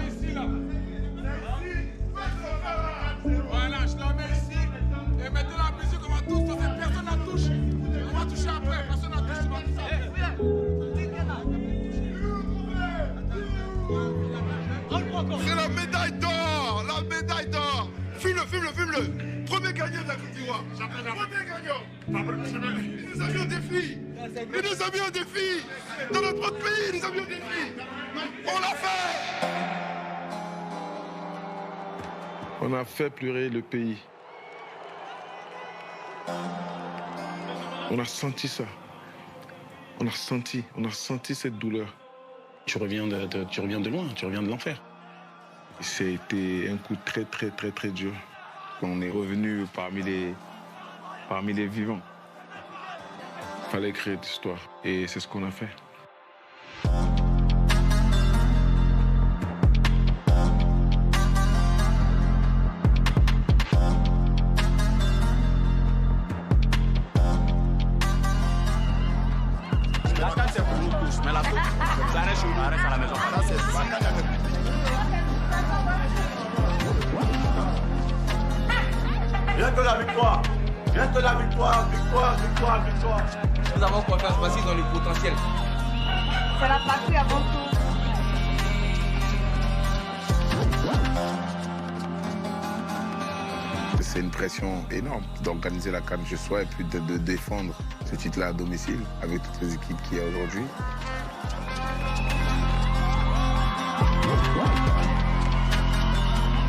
ici, là. Voilà, je la mets ici. Et mettez la musique, on va tous sauter. Personne n'a touché. On va toucher après. Personne n'a touché. On va toucher après. C'est la médaille d'or. La médaille d'or. Fume-le. Premier gagnant de la Côte d'Ivoire. Premier gagnant. Il nous a mis au défi. Dans notre pays, il nous a mis au défi. On l'a fait. On a fait pleurer le pays. On a senti ça. On a senti cette douleur. Tu reviens de loin, tu reviens de l'enfer. C'était un coup très dur. On est revenu parmi les vivants. Il fallait créer de l'histoire et c'est ce qu'on a fait. La canne c'est pour nous tous, mais la coupe, ça reste chez nous, ça reste à la maison. Ça c'est Rien que la victoire. Nous avons confiance parce qu'ils ont le potentiel. C'est la patrie avant tout. C'est une pression énorme d'organiser la CAN chez soi et puis de défendre ce titre-là à domicile avec toutes les équipes qu'il y a aujourd'hui.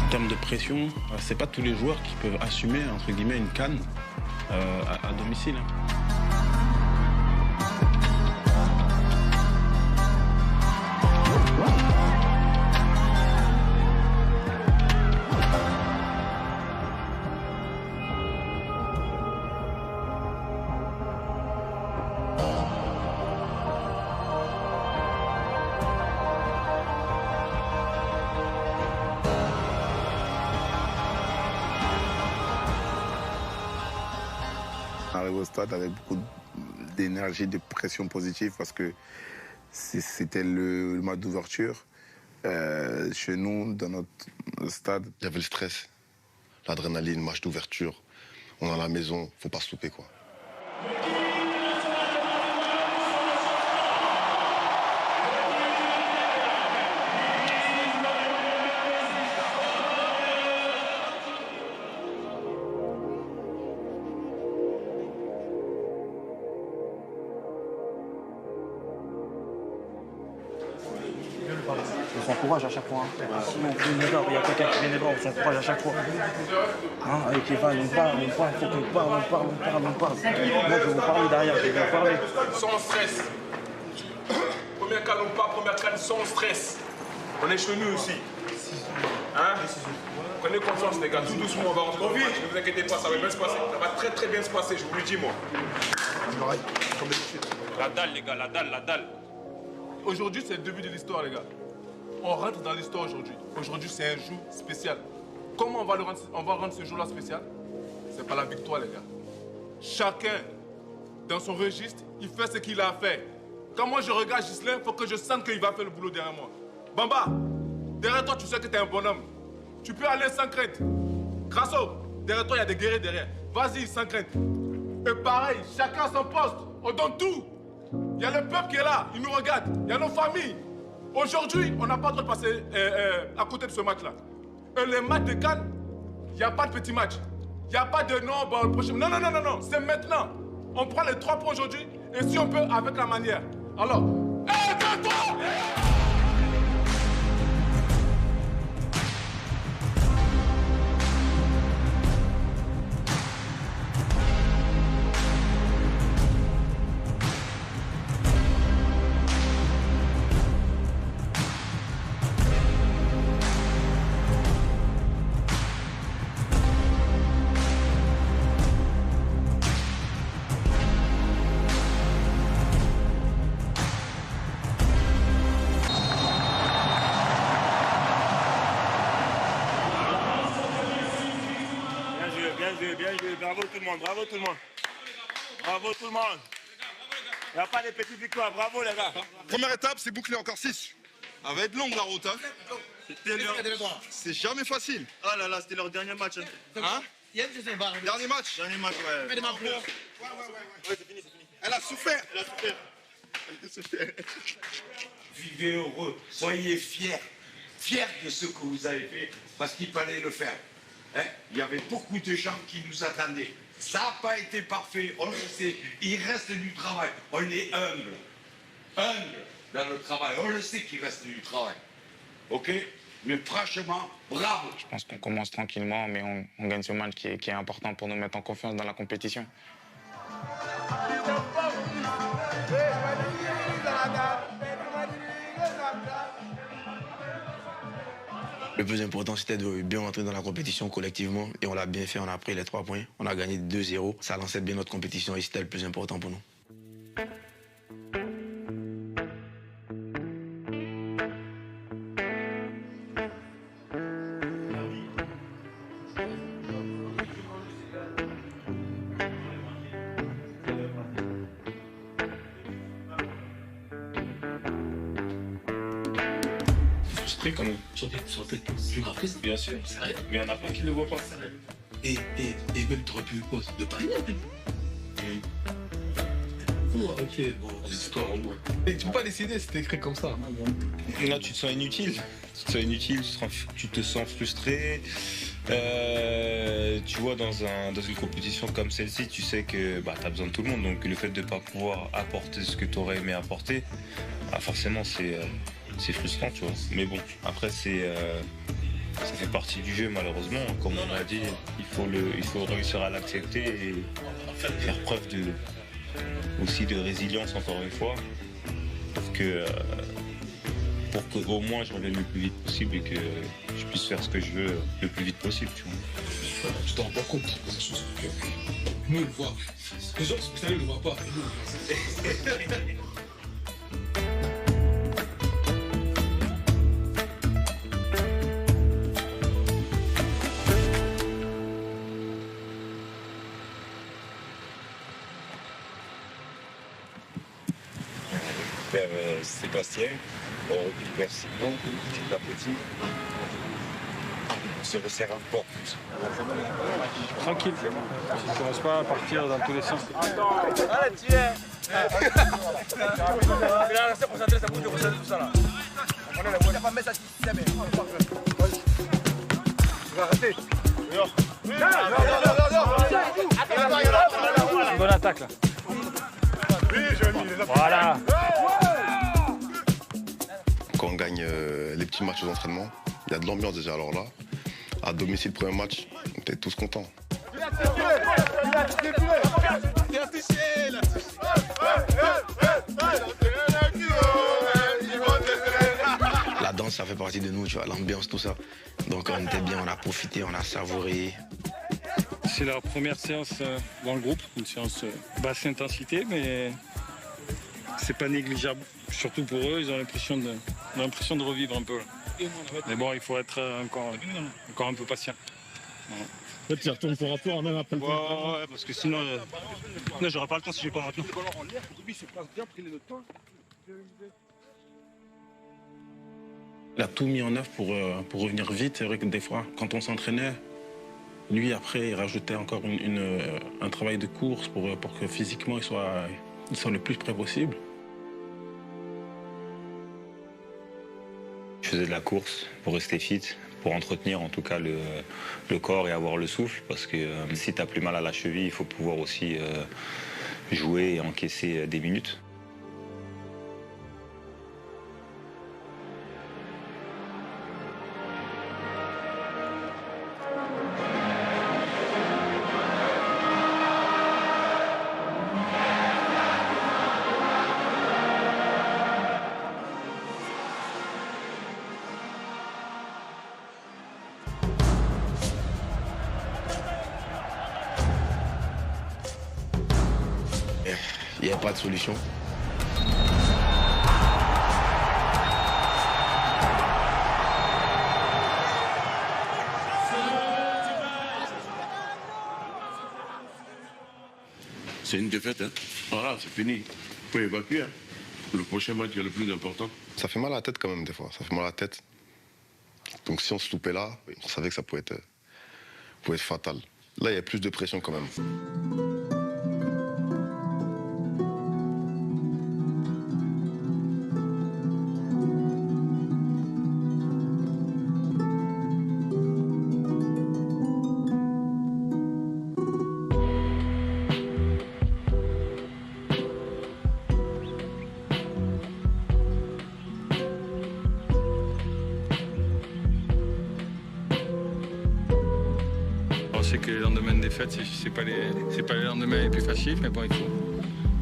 En termes de pression, c'est pas tous les joueurs qui peuvent assumer entre guillemets une CAN à domicile. On arrive au stade avec beaucoup d'énergie, de pression positive parce que c'était le match d'ouverture. Chez nous, dans notre stade. Il y avait le stress, l'adrénaline, match d'ouverture. On est à la maison, faut pas se louper quoi. On s'encourage à chaque fois. Sinon, il y a quelqu'un qui vient les voir, on s'encourage à chaque fois. Hein, avec Evan, on parle, il faut qu'on parle. Moi, je vais vous parler derrière, je vais vous parler. Sans stress. Première canne ou pas, première canne sans stress. On est chez nous aussi. Hein? Prenez confiance les gars, tout doucement on va rentrer dans le match. Ne vous inquiétez pas, ça va bien se passer. Ça va très bien se passer, je vous le dis moi. La dalle les gars, la dalle. Aujourd'hui, c'est le début de l'histoire, les gars. On rentre dans l'histoire aujourd'hui. Aujourd'hui, c'est un jour spécial. Comment on va rendre ce jour-là spécial? C'est pas la victoire, les gars. Chacun, dans son registre, il fait ce qu'il a à faire. Quand moi, je regarde Ghislain, il faut que je sente qu'il va faire le boulot derrière moi. Bamba, derrière toi, tu sais que t'es un bonhomme. Tu peux aller sans crainte. Grasso, derrière toi, il y a des guerriers derrière. Vas-y, sans crainte. Et pareil, chacun à son poste. On donne tout. Il y a le peuple qui est là, il nous regarde. Il y a nos familles. Aujourd'hui, on n'a pas le droit de passer à côté de ce match-là. Et les matchs de Cannes, il n'y a pas de petit match. Il n'y a pas de non, bon, le prochain. Non. C'est maintenant. On prend les 3 points aujourd'hui. Et si on peut, avec la manière. Alors, aide-toi! Bien joué. Bravo tout le monde. Il n'y a pas de petites victoires. Bravo, les gars. Première étape, c'est bouclé, encore 6. Elle va être longue la route. Hein. C'est jamais facile. Oh là là, c'était leur dernier match. Hein? Dernier match? Dernier match, ouais. Ouais, c'est fini. Elle a souffert. Vivez heureux, soyez fiers de ce que vous avez fait, parce qu'il fallait le faire. Hein? Il y avait beaucoup de gens qui nous attendaient. Ça n'a pas été parfait, on le sait. Il reste du travail. On est humble dans le travail. On le sait qu'il reste du travail. Ok? Mais franchement, bravo. Je pense qu'on commence tranquillement, mais on gagne ce match qui est important pour nous mettre en confiance dans la compétition. Le plus important, c'était de bien rentrer dans la compétition collectivement. Et on l'a bien fait, on a pris les 3 points. On a gagné 2-0. Ça lançait bien notre compétition et c'était le plus important pour nous. Frustré quand même. Sur tes plus grave crise, bien sûr. Mais il y en a plein qui ne le voient pas. Et même tu aurais pu quoi, de pas rien. Ok, bon, c'est toi en bois. Et tu peux pas décider, c'était écrit comme ça. Là, tu te sens inutile. Tu te sens frustré. Tu vois, dans une compétition comme celle-ci, tu sais que tu as besoin de tout le monde. Donc le fait de ne pas pouvoir apporter ce que tu aurais aimé apporter, forcément, c'est frustrant, tu vois. Mais bon, après, ça fait partie du jeu, malheureusement. Comme on a dit, il faut réussir à l'accepter et faire preuve aussi de résilience, encore une fois, pour que au moins je revienne le plus vite possible et que je puisse faire ce que je veux le plus vite possible, tu vois. Tu t'en rends pas compte de ces choses. Nous, on le voit. Les gens, vous savez, ils ne le voient pas. Et nous, on le voit. Sébastien, merci beaucoup, petit à petit. On se resserre encore plus. Tranquille. Tu ne commences pas à partir dans tous les sens. Attends, allez, tu es. Il a resté concentré, ça bouge de recentrer tout ça là. On est là, on n'a pas mis ça, c'est bien. Tu vas arrêter. Bonne attaque là. Voilà. Quand on gagne les petits matchs aux entraînements, il y a de l'ambiance déjà. Alors là, à domicile, premier match, on était tous contents. La danse, ça fait partie de nous, tu vois, l'ambiance, tout ça. Donc on était bien, on a profité, on a savouré. C'est leur première séance dans le groupe, une séance basse intensité, mais c'est pas négligeable. Surtout pour eux, ils ont l'impression de revivre un peu. Mais bon, il faut être encore un peu patient. Voilà. En fait, tu retournes pour rapport même après le temps. Ouais, parce que sinon, j'aurai pas le temps si je vais pas maintenant. Il a tout mis en œuvre pour revenir vite. C'est vrai que des fois, quand on s'entraînait, lui, après, il rajoutait encore un travail de course pour que physiquement, il soit le plus près possible. Je faisais de la course pour rester fit, pour entretenir en tout cas le corps et avoir le souffle, parce que si tu as plus mal à la cheville, il faut pouvoir aussi jouer et encaisser des minutes. Il n'y a pas de solution. C'est une défaite, hein. Voilà, c'est fini. faut évacuer. Hein. Le prochain match est le plus important. Ça fait mal à la tête quand même des fois, ça fait mal à la tête. Donc si on se loupait là, on savait que ça pouvait être fatal. Là, il y a plus de pression quand même. On sait que les lendemains de défaite, c'est pas les lendemains les plus faciles, mais bon, il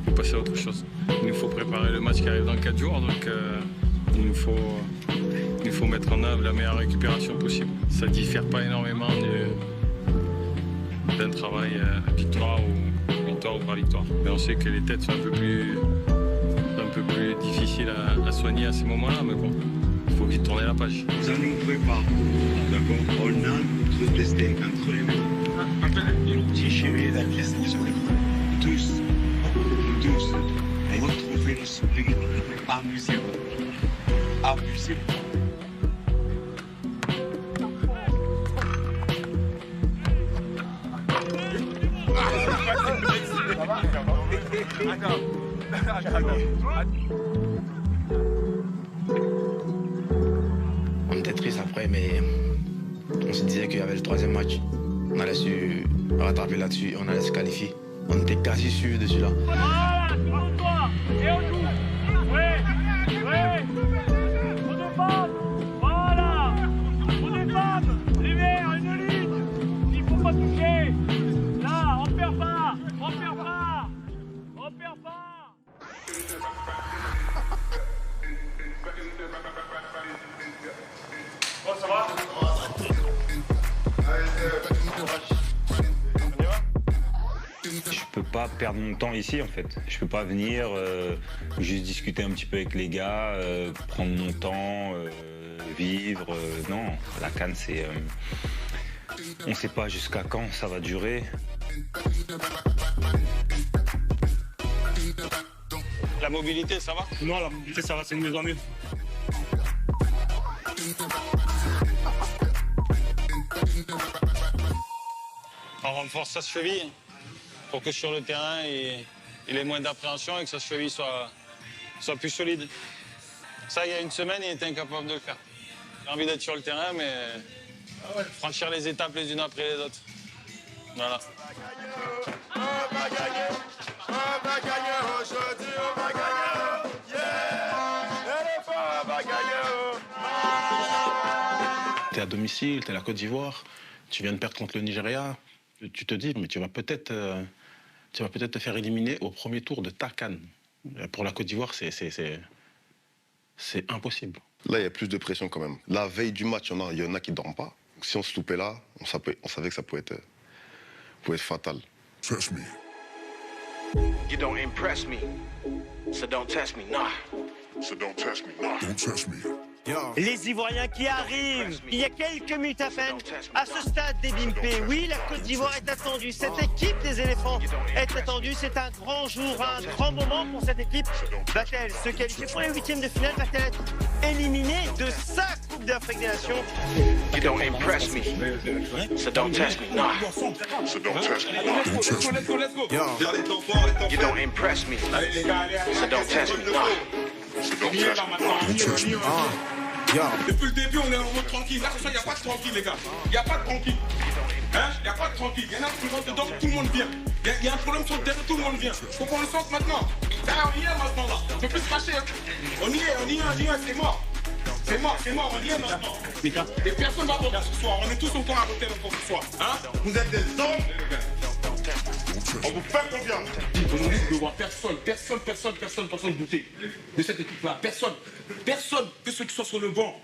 faut passer à autre chose. Il nous faut préparer le match qui arrive dans 4 jours, donc il nous faut mettre en œuvre la meilleure récupération possible. Ça ne diffère pas énormément d'un travail victoire ou par victoire. Mais on sait que les têtes sont un peu plus difficiles à soigner à ces moments-là, mais bon, il faut vite tourner la page. Ça nous prépare. D'accord. On a notre destin entre les mains. Le petit chéri là, tous, retrouver le sourire, amusez-vous. Amusez-vous. On était triste après, mais on se disait qu'il y avait le 3e match. On allait se rattraper là-dessus, on allait se qualifier. On était quasi sûr de celui-là. Voilà, tourne-toi et on joue. Ouais. On défend. Voilà. On défend. Lumière, une ligne. Il faut pas toucher. Là, on perd pas. Bon, ça va? Je peux pas perdre mon temps ici en fait. Je peux pas venir juste discuter un petit peu avec les gars, prendre mon temps, vivre. Non, la CAN c'est... on sait pas jusqu'à quand ça va durer. La mobilité, ça va? Non, la mobilité, ça va, c'est une maison mieux. On renforce sa cheville pour que sur le terrain, il ait moins d'appréhension et que sa cheville soit plus solide. Ça, il y a une semaine, il était incapable de le faire. J'ai envie d'être sur le terrain, mais franchir les étapes les unes après les autres. Voilà. On va gagner aujourd'hui, on va gagner, yeah, l'éléphant va gagner. T'es à domicile, t'es à la Côte d'Ivoire, tu viens de perdre contre le Nigeria, tu te dis, mais tu vas peut-être te faire éliminer au premier tour de ta CAN. Pour la Côte d'Ivoire, c'est impossible. Là, il y a plus de pression quand même. La veille du match, il y en a qui ne dorment pas. Donc, si on se loupait là, on savait que ça pouvait être fatal. Trust me. You don't impress me, so don't test me, nah. So don't test me, nah. Don't test me. Les Ivoiriens qui arrivent il y a quelques minutes à peine à ce stade des Bimpé. Oui, la Côte d'Ivoire est attendue. Cette équipe des éléphants est attendue. C'est un grand jour, un grand moment pour cette équipe. Va-t-elle se qualifier pour les 8e de finale? Va-t-elle être éliminée de sa Coupe d'Afrique des Nations? You don't impress me, so don't test me, nah. So don't test me, nah. Don't test me. You don't impress me, so don't test me, nah. So don't test me. Depuis le début, on est en mode tranquille. Là, ce soir, il n'y a pas de tranquille, les gars. Il n'y a pas de tranquille. Hein? Il n'y a pas de tranquille. Il y en a qui rentrent dedans, tout le monde vient. Il y a un problème sur le terrain, tout le monde vient. Faut qu'on le sente maintenant. Là, on y est maintenant, là. On ne peut plus se cacher. On y est, c'est mort. C'est mort, on y est maintenant. Et personne ne va voter ce soir. On est tous au courant à voter pour ce soir. Hein? Vous êtes des hommes. On vous fait confiance. Aujourd'hui, je ne vois personne douter de cette équipe-là. Personne, que ceux qui sont sur le banc,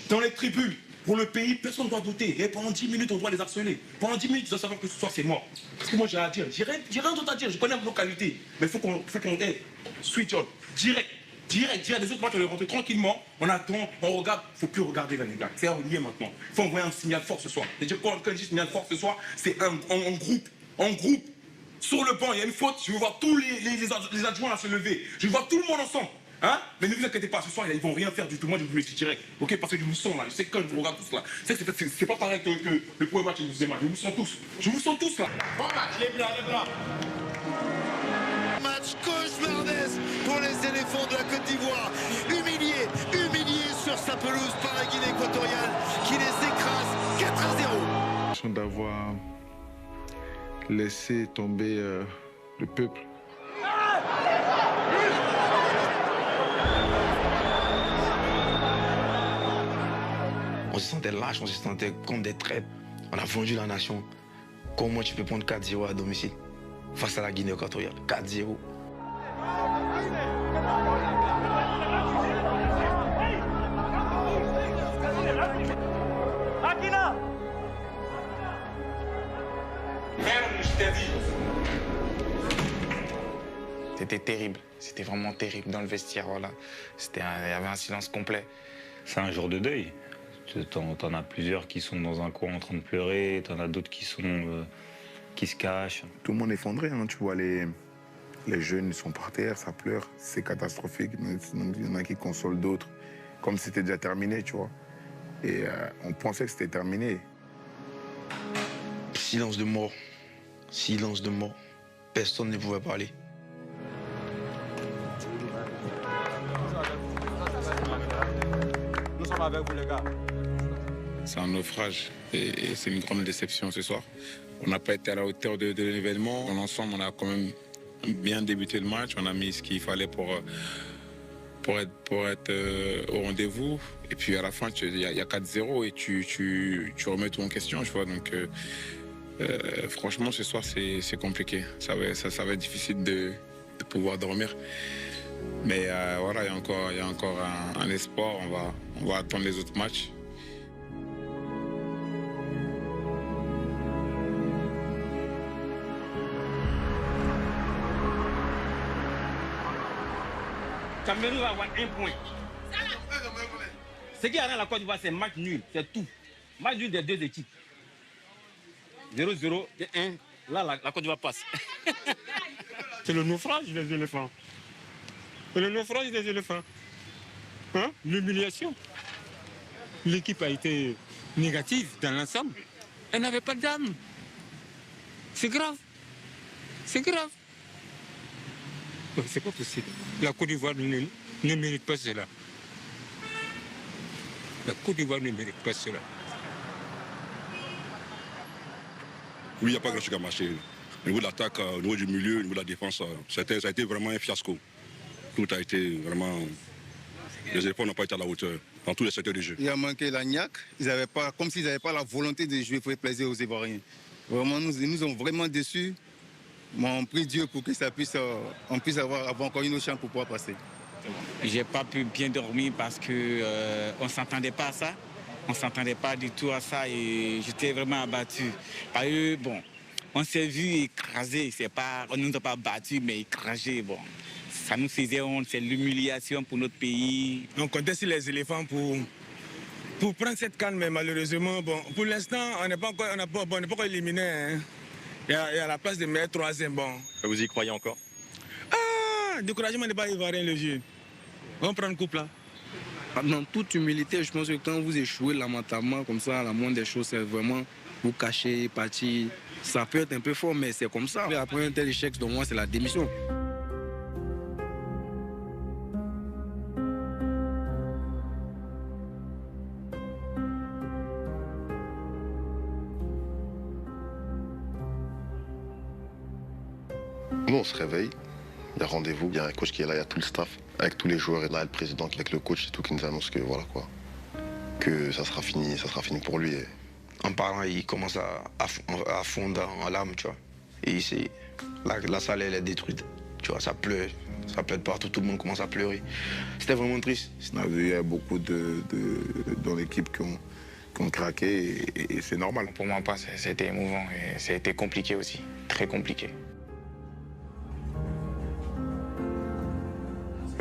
dans les tribunes, pour le pays, personne ne doit douter. Et pendant 10 minutes, on doit les harceler. Pendant 10 minutes, ils doivent savoir que ce soir, c'est mort. Parce que moi, j'ai rien à dire. J'ai rien d'autre à dire. Je connais nos qualités. Mais il faut qu'on ait switch on. Direct. Les autres matchs, on est rentrés tranquillement. On attend, on regarde. Il ne faut plus regarder les gars. C'est lié maintenant. Il faut envoyer un signal fort ce soir. Et quand je dis signal fort ce soir, c'est en groupe. Sur le banc, il y a une faute, je veux voir tous les adjoints à se lever. Je veux voir tout le monde ensemble. Hein? Mais ne vous inquiétez pas, ce soir, ils vont rien faire du tout. Moi, je vous le dis direct. Ok, parce que je vous sens là. Je sais que quand je vous regarde tous là, c'est pas pareil que le premier match et le deuxième match. Je vous sens tous. Je vous sens tous là. Bon match, les blancs, les blancs. Match cauchemardesque pour les éléphants de la Côte d'Ivoire. Humiliés sur sa pelouse par la Guinée équatoriale qui les écrase 4-0. D'avoir laissé tomber le peuple. On se sentait lâche, on se sentait comme des traîtres. On a vendu la nation. Comment tu peux prendre 4-0 à domicile face à la Guinée équatoriale? 4-0. Akina! C'était terrible, c'était vraiment terrible dans le vestiaire, voilà. Il y avait un silence complet. C'est un jour de deuil. T'en as plusieurs qui sont dans un coin en train de pleurer, t'en as d'autres qui se cachent. Tout le monde est effondré, hein. Tu vois les jeunes sont par terre, ça pleure, c'est catastrophique. Il y en a qui consolent d'autres, comme si c'était déjà terminé, tu vois. Et on pensait que c'était terminé. Silence de mort. Silence de mort. Personne ne pouvait parler. Nous sommes avec vous, les gars. C'est un naufrage et c'est une grande déception ce soir. On n'a pas été à la hauteur de l'événement. En ensemble, on a quand même bien débuté le match. On a mis ce qu'il fallait pour être au rendez-vous. Et puis à la fin, il y a 4-0 et tu remets tout en question, tu vois. Donc franchement, ce soir, c'est compliqué. Ça va être difficile de pouvoir dormir. Mais voilà, il y a encore un espoir. On va attendre les autres matchs. Cameroun va avoir 1 point. Ce qui arrive à la Côte d'Ivoire, c'est match nul, c'est tout. Match nul des deux équipes. 0-0 et 1. Là, la Côte d'Ivoire passe. C'est le naufrage des éléphants. C'est le naufrage des éléphants. Hein? L'humiliation. L'équipe a été négative dans l'ensemble. Elle n'avait pas d'âme. C'est grave. C'est grave. C'est pas possible. La Côte d'Ivoire ne mérite pas cela. La Côte d'Ivoire ne mérite pas cela. Oui, il n'y a pas grand-chose à marcher. Au niveau de l'attaque, au niveau du milieu, au niveau de la défense, ça a été vraiment un fiasco. Tout a été vraiment... Les éléphants n'ont pas été à la hauteur dans tous les secteurs du jeu. Il a manqué la niaque. Comme s'ils n'avaient pas la volonté de jouer pour faire plaisir aux Ivoiriens. Vraiment, ils nous ont vraiment déçus. Mais on prie Dieu pour que on puisse avoir encore une autre chance pour pouvoir passer. J'ai pas pu bien dormir parce que on s'entendait pas à ça. On s'entendait pas du tout à ça et j'étais vraiment abattu. Parce que bon, on s'est vu écraser. On ne nous a pas battus, mais écrasés. Bon, ça nous faisait honte. C'est l'humiliation pour notre pays. On comptait sur les éléphants pour prendre cette canne, mais malheureusement, bon, pour l'instant, on n'est pas encore éliminé. Hein. Il y a la place de mettre 3e, bon. Vous y croyez encore? Ah, découragement n'est pas ivoirien le jeu. On prend une coupe là. Dans toute humilité, je pense que quand vous échouez lamentablement comme ça, la moindre des choses, c'est vraiment vous cacher, partir. Ça peut être un peu fort, mais c'est comme ça. Après un tel échec, donc moi, c'est la démission. Nous, on se réveille, il y a rendez-vous, il y a un coach qui est là, il y a tout le staff, avec tous les joueurs, et là, le président avec le coach, c'est tout qui nous annonce que voilà quoi, que ça sera fini pour lui. Et... En parlant, il commence à fondre en larmes, tu vois. Et la salle, elle est détruite, tu vois, ça pleure de partout, tout le monde commence à pleurer. C'était vraiment triste. Il y a beaucoup dans l'équipe qui ont craqué et c'est normal. Pour moi, c'était émouvant et ça a été compliqué aussi, très compliqué.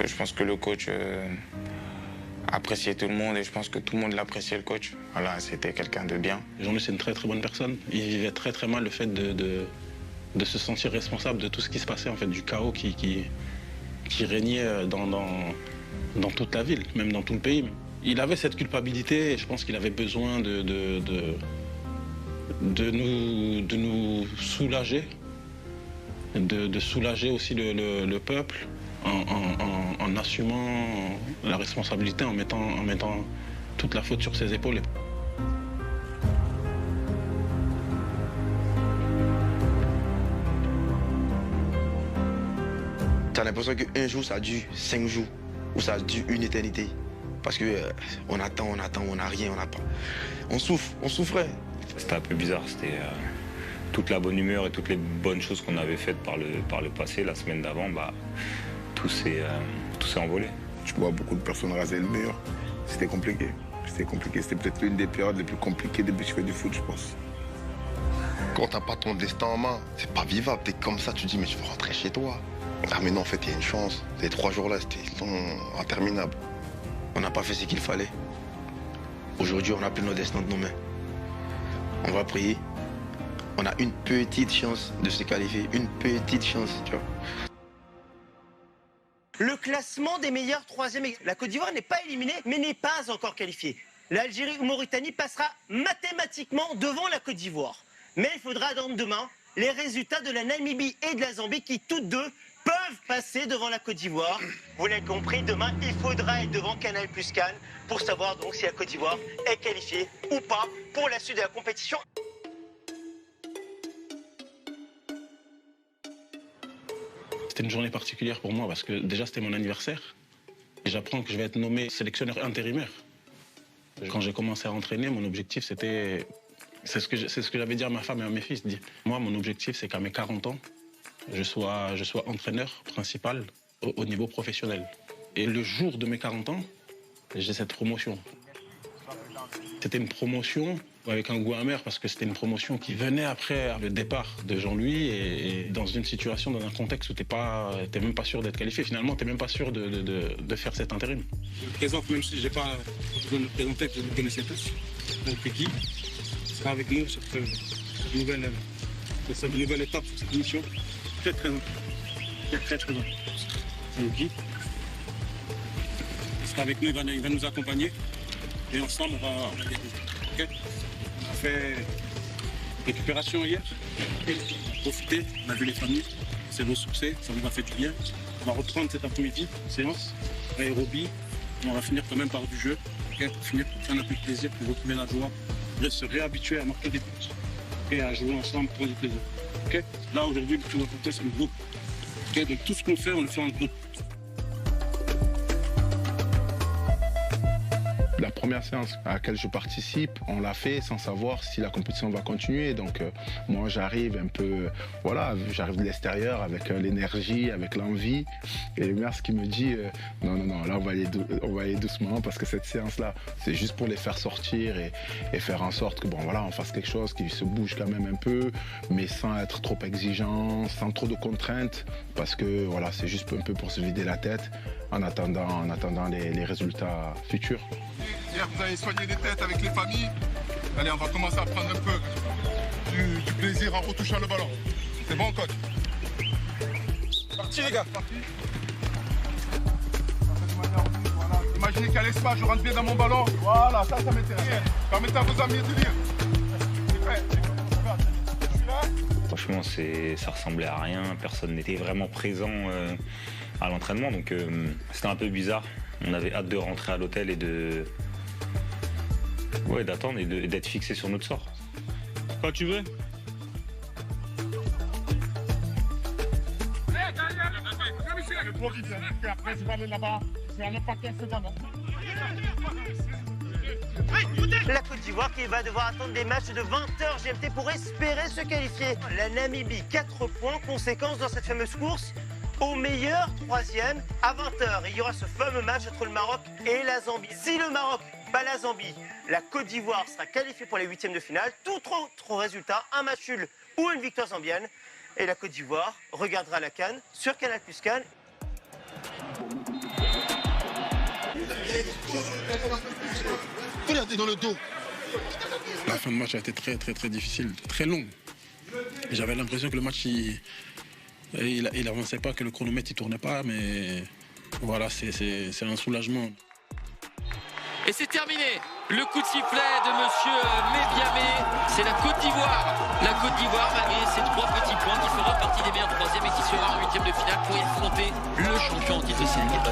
Je pense que le coach appréciait tout le monde et je pense que tout le monde l'appréciait, le coach. Voilà, c'était quelqu'un de bien. Jean-Louis, c'est une très très bonne personne. Il vivait très très mal le fait de de se sentir responsable de tout ce qui se passait, en fait, du chaos qui régnait dans toute la ville, même dans tout le pays. Il avait cette culpabilité et je pense qu'il avait besoin de nous soulager, de soulager aussi le peuple en assumant la responsabilité, en mettant toute la faute sur ses épaules. T'as l'impression qu'un jour ça dure 5 jours ou ça dure une éternité. Parce que on attend, on n'a rien, on n'a pas. On souffrait. C'était un peu bizarre, c'était toute la bonne humeur et toutes les bonnes choses qu'on avait faites par le passé, la semaine d'avant, bah, tout s'est envolé. Tu vois beaucoup de personnes raser le mur, c'était compliqué. C'était peut-être l'une des périodes les plus compliquées depuis que je fais du foot, je pense. Quand t'as pas ton destin en main, c'est pas vivable. T'es comme ça, tu dis mais je veux rentrer chez toi. Ah mais non, en fait, il y a une chance. Les 3 jours-là, c'était interminable. On n'a pas fait ce qu'il fallait. Aujourd'hui, on a pris nos destins de nos mains. On va prier. On a une petite chance de se qualifier. Une petite chance, tu vois. Le classement des meilleurs troisièmes. La Côte d'Ivoire n'est pas éliminée, mais n'est pas encore qualifiée. L'Algérie ou Mauritanie passera mathématiquement devant la Côte d'Ivoire. Mais il faudra attendre demain les résultats de la Namibie et de la Zambie qui, toutes deux, peuvent passer devant la Côte d'Ivoire. Vous l'avez compris, demain, il faudra être devant Canal Plus Cannes pour savoir donc si la Côte d'Ivoire est qualifiée ou pas pour la suite de la compétition. C'était une journée particulière pour moi parce que déjà c'était mon anniversaire et j'apprends que je vais être nommé sélectionneur intérimaire. Quand j'ai commencé à entraîner, mon objectif c'était... C'est ce que j'avais dit à ma femme et à mes fils. Moi, mon objectif c'est qu'à mes 40 ans, je sois entraîneur principal au niveau professionnel. Et le jour de mes 40 ans, j'ai cette promotion. C'était une promotion avec un goût amer parce que c'était une promotion qui venait après le départ de Jean-Louis et dans une situation, dans un contexte où t'es même pas sûr d'être qualifié. Finalement, t'es même pas sûr de faire cet intérim. Je me présente, même si j'ai pas besoin de me présenter, que vous me connaissez tous. Donc Guy sera avec nous sur cette nouvelle étape, sur cette mission. Très important. Donc Guy sera avec nous, il va nous accompagner et ensemble on va y arriver. Okay. On a fait récupération hier, on a profité, on a vu les familles, c'est nos succès, ça nous a fait du bien. On va reprendre cet après-midi, séance, aérobie, et on va finir quand même par du jeu, okay, pour finir, pour prendre un peu de plaisir, pour retrouver la joie, pour se réhabituer à marquer des buts, okay, à jouer ensemble, prendre du plaisir. Okay. Là aujourd'hui, le plus important c'est le groupe. Okay, donc tout ce qu'on fait, on le fait en groupe. La première séance à laquelle je participe, on l'a fait sans savoir si la compétition va continuer. Donc moi j'arrive un peu, voilà, j'arrive de l'extérieur avec l'énergie, avec l'envie. Et le maire, ce qui me dit, non, là on va aller doucement parce que cette séance-là, c'est juste pour les faire sortir et faire en sorte que on fasse quelque chose qui se bouge quand même un peu, mais sans être trop exigeant, sans trop de contraintes, parce que voilà, c'est juste un peu pour se vider la tête en attendant les résultats futurs. Hier, vous avez soigné les têtes avec les familles. Allez, on va commencer à prendre un peu du plaisir en retouchant le ballon. C'est bon, coach? Parti, les gars. Parti. Voilà. Imaginez qu'il y a l'espace, je rentre bien dans mon ballon. Voilà, ça m'intéresse. Permettez à vos amis de lire. C'est prêt. Franchement, ça ressemblait à rien. Personne n'était vraiment présent à l'entraînement, donc c'était un peu bizarre. On avait hâte de rentrer à l'hôtel et d'attendre et d'être fixé sur notre sort. Quand tu veux. La Côte d'Ivoire qui va devoir attendre des matchs de 20h GMT pour espérer se qualifier. La Namibie, 4 points, conséquence dans cette fameuse course au meilleur troisième à 20h. Il y aura ce fameux match entre le Maroc et la Zambie. Si le Maroc bat la Zambie, la Côte d'Ivoire sera qualifiée pour les 8e de finale. Tout autre résultat, un match nul ou une victoire zambienne. Et la Côte d'Ivoire regardera la CAN sur Canal Plus Cannes. Regardez dans le dos. La fin de match a été très difficile, très longue. J'avais l'impression que le match, il avançait pas, que le chronomètre il tournait pas, mais voilà, c'est un soulagement. Et c'est terminé. Le coup de sifflet de monsieur Mébiamé, c'est la Côte d'Ivoire. La Côte d'Ivoire, malgré ses 3 petits points, qui fera partie des meilleurs 3e et qui sera en 8e de finale pour y affronter le champion en titre Sénégal.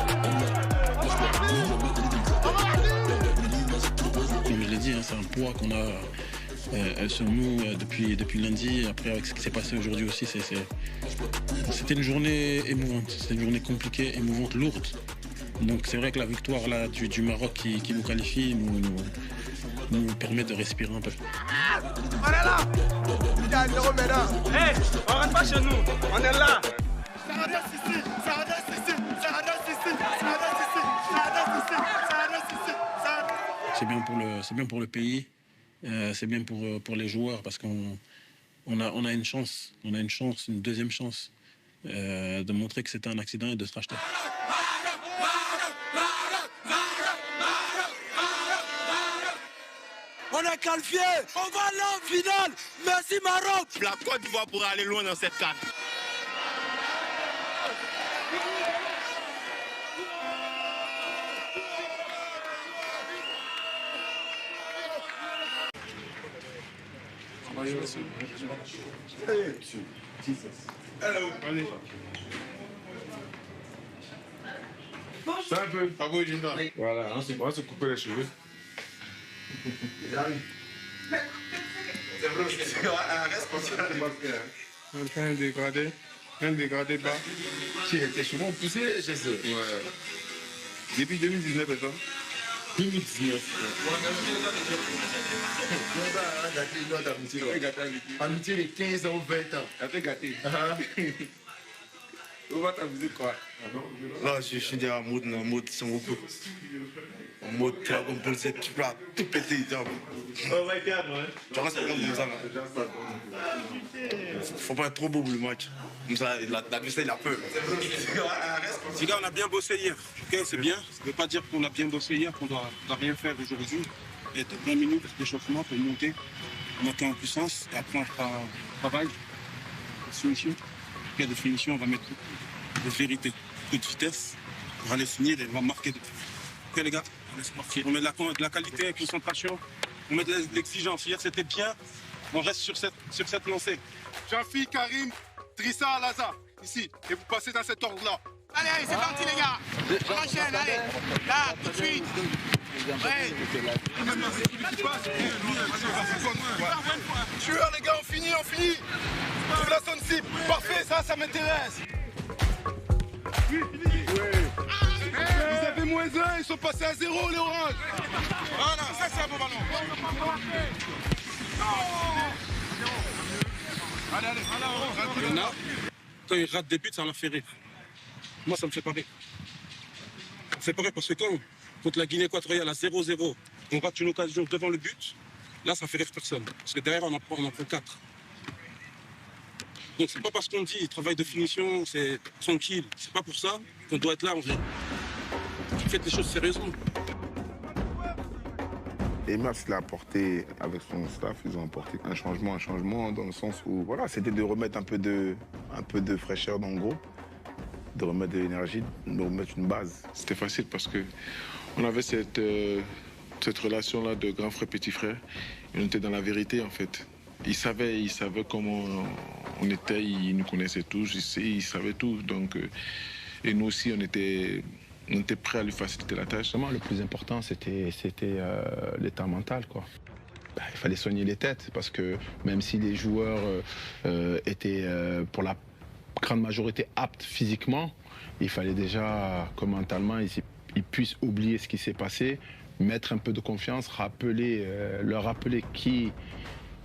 Comme je l'ai dit, c'est un poids qu'on a sur nous depuis lundi. Après, avec ce qui s'est passé aujourd'hui aussi, c'était une journée émouvante. C'était une journée compliquée, émouvante, lourde. Donc c'est vrai que la victoire là, du Maroc qui nous qualifie nous permet de respirer un peu. On est là. Il y a 0 maintenant. Hey, on rentre pas chez nous. On est là. C'est bien pour le pays, c'est bien pour les joueurs parce qu'on a une chance, une deuxième chance de montrer que c'était un accident et de se racheter. On est qualifié, on va aller en finale. Merci Maroc. La Côte d'Ivoire pourra aller loin dans cette CAN. C'est un peu. Voilà, on va se couper les cheveux. Un dégradé bas. T'es souvent poussé chez eux. Ouais. Depuis 2019, c'est ça 2019. Amitié de 15 ans ou 20 ans. Elle t'a gâté. On va t'amuser quoi? Là, je suis déjà en mode Sangoku. En mode Dragon Ball Z, tu peux tout péter. Oh my god, ouais. Tu restes comme ça là. Faut pas être trop beau pour le match. Comme ça, l'adversaire il a peur. Les gars, on a bien bossé hier. Okay, c'est bien. Ça ne veut pas dire qu'on a bien bossé hier, qu'on doit rien faire aujourd'hui. Il y a 20 minutes d'échauffement pour monter en puissance. Et après, on fera travail. Finition. En cas de finition, on va mettre de vérité, peu de vitesse. On va les finir et on va marquer. Ok les gars, on laisse partir. On met de la qualité, la concentration. On met de l'exigence. Hier, c'était bien. On reste sur cette lancée. Jafi, Karim, Drissa, Alaza, ici. Et vous passez dans cet ordre-là. Allez, c'est parti les gars. On enchaîne, allez. Là, tout de suite. Ouais. Tueur les gars, on finit. Trouve la zone cible. Parfait, ça m'intéresse. Vous avez moins 1, ils sont passés à 0 les oranges. Voilà, ça c'est un bon ballon. Il y en a, quand ils ratent des buts, ça leur fait rire. Moi, ça me fait pas rire. Ça me fait pas rire parce que quand, contre la Guinée équatoriale à 0-0, on rate une occasion devant le but, là, ça fait rire personne. Parce que derrière, on en prend 4. Donc, c'est pas parce qu'on dit travail de finition, c'est tranquille. C'est pas pour ça qu'on doit être là en vrai. Faites les choses sérieusement. Et Maps l'a apporté avec son staff, ils ont apporté un changement dans le sens où voilà, c'était de remettre un peu de fraîcheur dans le groupe, de remettre de l'énergie, de remettre une base. C'était facile parce que on avait cette relation-là de grand frère, petit frère. Et on était dans la vérité en fait. Ils savaient comment on était, ils nous connaissaient tous, ils savaient tout. Donc, et nous aussi, on était prêts à lui faciliter la tâche. Le plus important, c'était l'état mental, quoi. Il fallait soigner les têtes parce que même si les joueurs étaient pour la grande majorité aptes physiquement, il fallait déjà que mentalement ils puissent oublier ce qui s'est passé, mettre un peu de confiance, leur rappeler qui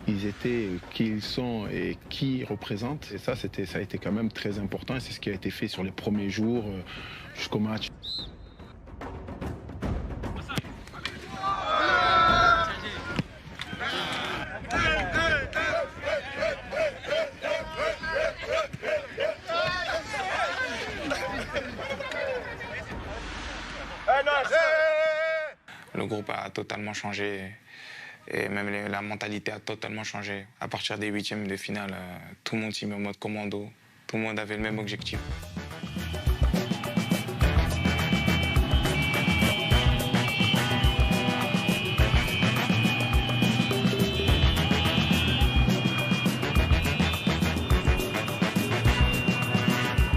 ils étaient, qui ils sont et qui ils représentent. Et ça a été quand même très important et c'est ce qui a été fait sur les premiers jours jusqu'au match. Le groupe a totalement changé. Et même la mentalité a totalement changé. À partir des 8e de finale, tout le monde s'y met en mode commando. Tout le monde avait le même objectif.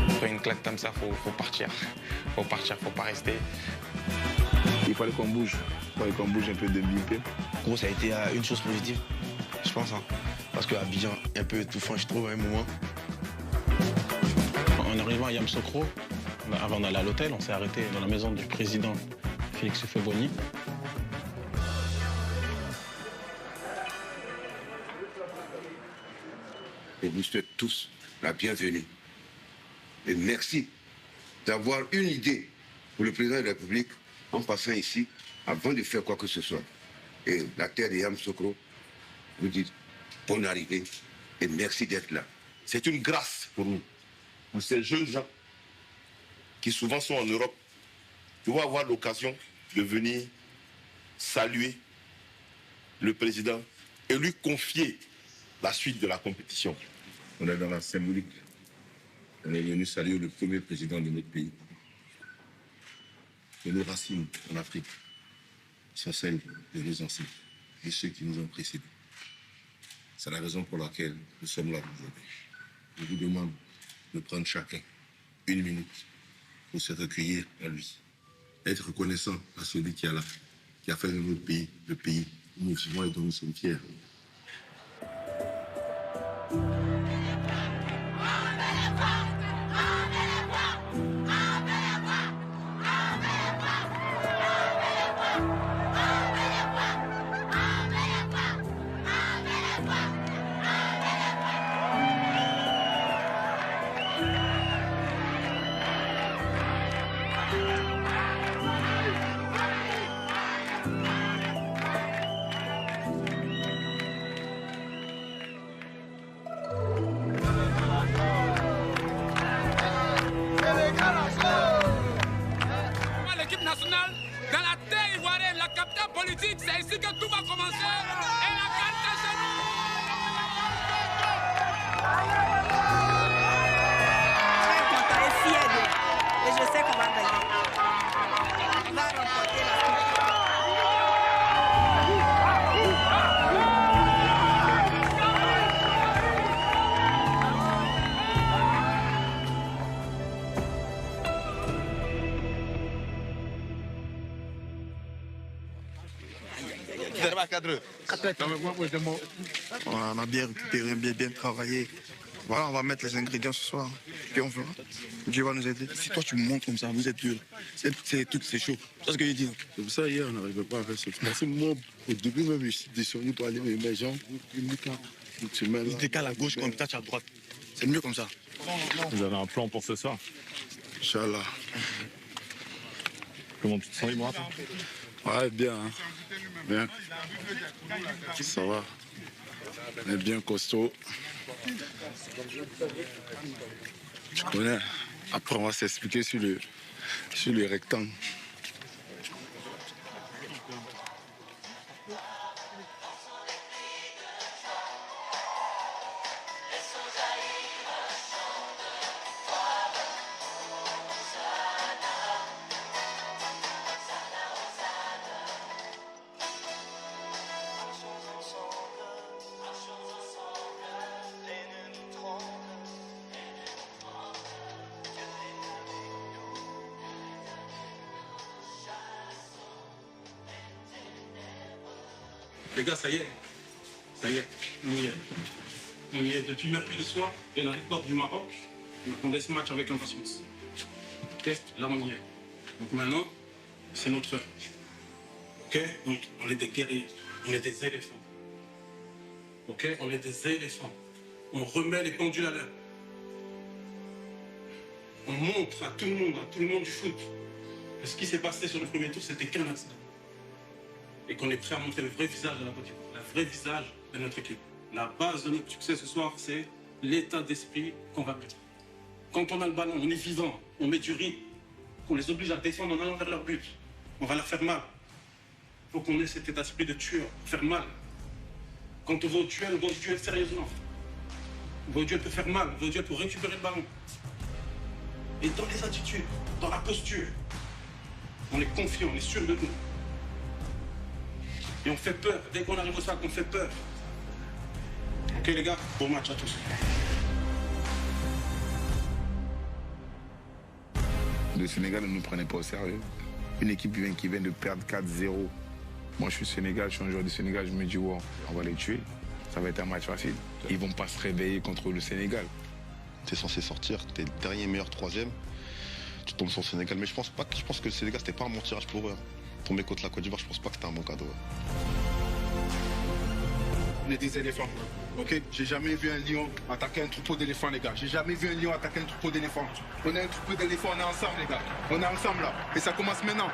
Après une claque comme ça, faut partir. Faut partir, faut pas rester. Il fallait qu'on bouge. Il fallait qu'on bouge un peu de Mbappé. Gros, ça a été une chose positive, je pense. Hein. Parce que Abidjan, un peu étouffant, je trouve, à un moment. En arrivant à Yamoussoukro, avant d'aller à l'hôtel, on s'est arrêté dans la maison du président Félix Houphouët-Boigny. Et vous souhaite tous la bienvenue. Et merci d'avoir une idée pour le président de la République en passant ici avant de faire quoi que ce soit. Et la terre de Yamoussoukro vous dit bonne arrivée et merci d'être là. C'est une grâce pour nous, pour ces jeunes gens qui souvent sont en Europe, qui vont avoir l'occasion de venir saluer le président et lui confier la suite de la compétition. On est dans la symbolique. On est venu saluer le premier président de notre pays. Et nos racines en Afrique sont celles de nos ancêtres et ceux qui nous ont précédés. C'est la raison pour laquelle nous sommes là aujourd'hui. Je vous demande de prendre chacun 1 minute pour se recueillir à lui. Être reconnaissant à celui qui est là, qui a fait de notre pays le pays où nous vivons et dont nous sommes fiers. L'équipe nationale, dans la terre ivoirienne, la capitale politique, c'est ici que tout va commencer. Et la carte est chez nous. Très content et fier d'eux. Et je sais qu'on va gagner. On va remporter la coupe. On a bien récupéré, bien travaillé. Voilà, on va mettre les ingrédients ce soir. Puis on fera. Dieu va nous aider. Si toi tu me montres comme ça, vous êtes dur. C'est chaud. C'est ce que je dis. C'est pour ça hier on n'arrivait pas à faire ce parce que moi, au début même, je suis descendu pour aller mes gens. Il décale à gauche comme ça, à droite. C'est mieux comme ça. Vous avez un plan pour ce soir? Inch'Allah. Comment tu te sens, Imran? Ouais, bien. Hein. Bien. Ça va. On est bien costaud. Tu connais. Après, on va s'expliquer sur le rectangle. Les gars, ça y est. Ça y est. On y est. On y est depuis mercredi soir et la victoire du Maroc. On attendait ce match avec impatience. Ok, là on y est. Donc maintenant, c'est notre heure. Ok, donc on est des guerriers. On est des éléphants. Ok, on est des éléphants. On remet les pendules à l'heure. On montre à tout le monde du foot, que ce qui s'est passé sur le premier tour, c'était qu'un accident. Et qu'on est prêt à montrer le vrai visage de la Côte d'Ivoire, le vrai visage de notre équipe. La base de notre succès ce soir, c'est l'état d'esprit qu'on va mettre. Quand on a le ballon, on est vivant, on met du rythme, qu'on les oblige à défendre en allant vers leur but. On va leur faire mal. Il faut qu'on ait cet état d'esprit de tueur, faire mal. Quand on va au duel sérieusement. On va au duel pour faire mal, on va au duel pour récupérer le ballon. Et dans les attitudes, dans la posture, on est confiant, on est sûr de nous. Et on fait peur. Dès qu'on arrive au sac, on fait peur. Ok les gars, bon match à tous. Le Sénégal ne nous prenait pas au sérieux. Une équipe qui vient de perdre 4-0. Moi je suis Sénégal, je suis un joueur du Sénégal, je me dis wow, on va les tuer. Ça va être un match facile. Ils vont pas se réveiller contre le Sénégal. T'es censé sortir, t'es le dernier meilleur troisième. Tu tombes sur le Sénégal. Mais je pense que le Sénégal, c'était pas un bon tirage pour eux. Tomber contre la Côte d'Ivoire, je pense pas que c'était un bon cadeau. On est des éléphants, ok? J'ai jamais vu un lion attaquer un troupeau d'éléphants, les gars. J'ai jamais vu un lion attaquer un troupeau d'éléphants. On est un troupeau d'éléphants, on est ensemble, les gars. On est ensemble là. Et ça commence maintenant.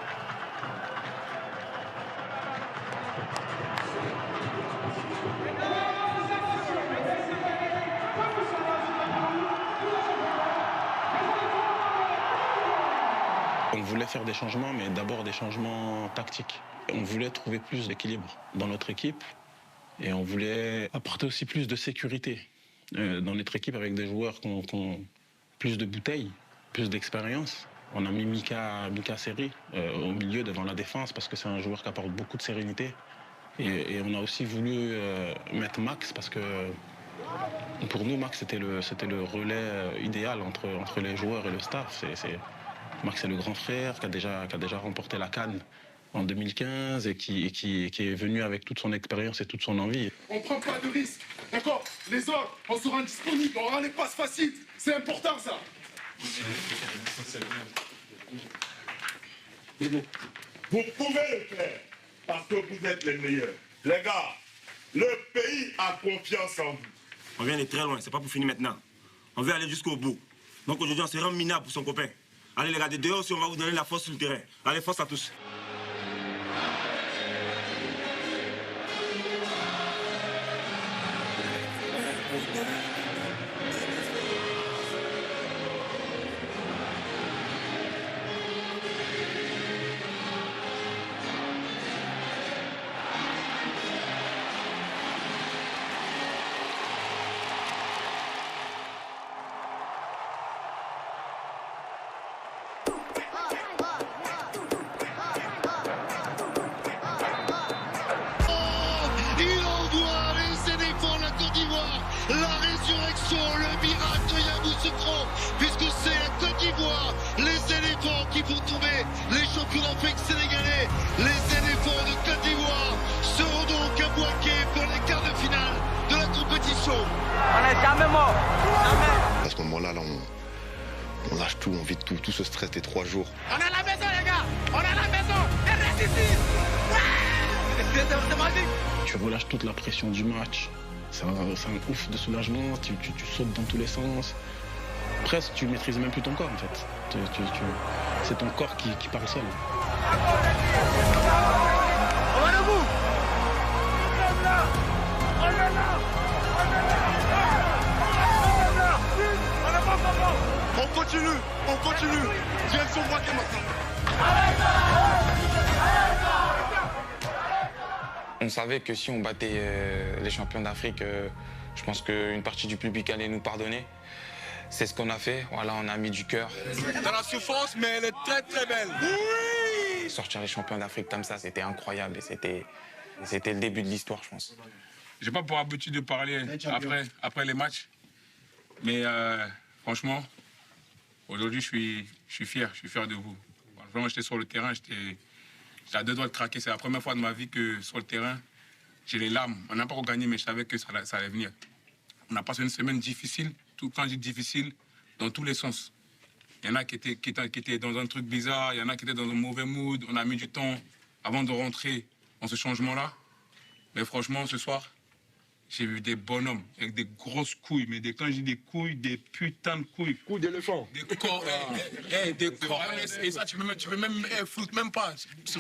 On voulait faire des changements, mais d'abord des changements tactiques. On voulait trouver plus d'équilibre dans notre équipe et on voulait apporter aussi plus de sécurité dans notre équipe avec des joueurs qui ont plus de bouteilles, plus d'expérience. On a mis Mika Seri au milieu devant la défense parce que c'est un joueur qui apporte beaucoup de sérénité. Et on a aussi voulu mettre Max parce que pour nous, Max, c'était le relais idéal entre les joueurs et le staff. Max est le grand frère qui a déjà remporté la CAN en 2015 et qui est venu avec toute son expérience et toute son envie. On prend pas de risques, d'accord? Les autres, on se rend disponible, on rend les passes faciles. C'est important ça. Vous pouvez le faire parce que vous êtes les meilleurs. Les gars, le pays a confiance en vous. On vient de très loin, c'est pas pour finir maintenant. On veut aller jusqu'au bout. Donc aujourd'hui, on se rend minable pour son copain. Allez les gars, de dehors aussi, on va vous donner la force sur le terrain. Allez, force à tous. Puisque c'est la Côte d'Ivoire, les éléphants qui font tomber les champions d'Afrique sénégalais. Les éléphants de Côte d'Ivoire seront donc à Bouaké pour les quarts de finale de la compétition. On n'est jamais mort, jamais. À ce moment-là, on lâche tout, on vide tout ce stress des 3 jours. On est à la maison, les gars. On est à la maison. Et reste ici. Ouais. C'est magique. Tu relâches toute la pression du match. C'est un ouf de soulagement, tu sautes dans tous les sens. Presque, tu maîtrises même plus ton corps en fait. C'est ton corps qui parle seul. On est debout. On est là. On continue. Direction Bouaké maintenant. On savait que si on battait les champions d'Afrique, je pense qu'une partie du public allait nous pardonner. C'est ce qu'on a fait, voilà, on a mis du cœur. Dans la souffrance, mais elle est très très belle. Oui! Sortir les champions d'Afrique comme ça, c'était incroyable et c'était le début de l'histoire, je pense. J'ai pas pour habitude de parler après les matchs, mais franchement, aujourd'hui je suis fier de vous. Vraiment, j'étais sur le terrain, j'étais à 2 doigts de craquer. C'est la première fois de ma vie que sur le terrain, j'ai les larmes. On n'a pas gagné, mais je savais que ça allait venir. On a passé une semaine difficile. Quand je dis difficile, dans tous les sens. Il y en a qui étaient dans un truc bizarre, il y en a qui étaient dans un mauvais mood. On a mis du temps avant de rentrer dans ce changement-là. Mais franchement, ce soir, j'ai vu des bonhommes avec des grosses couilles. Mais quand je dis des couilles, des putains de couilles. Couilles d'éléphant. Des corps. Des coronesses. Et ça, tu peux même flouter même pas.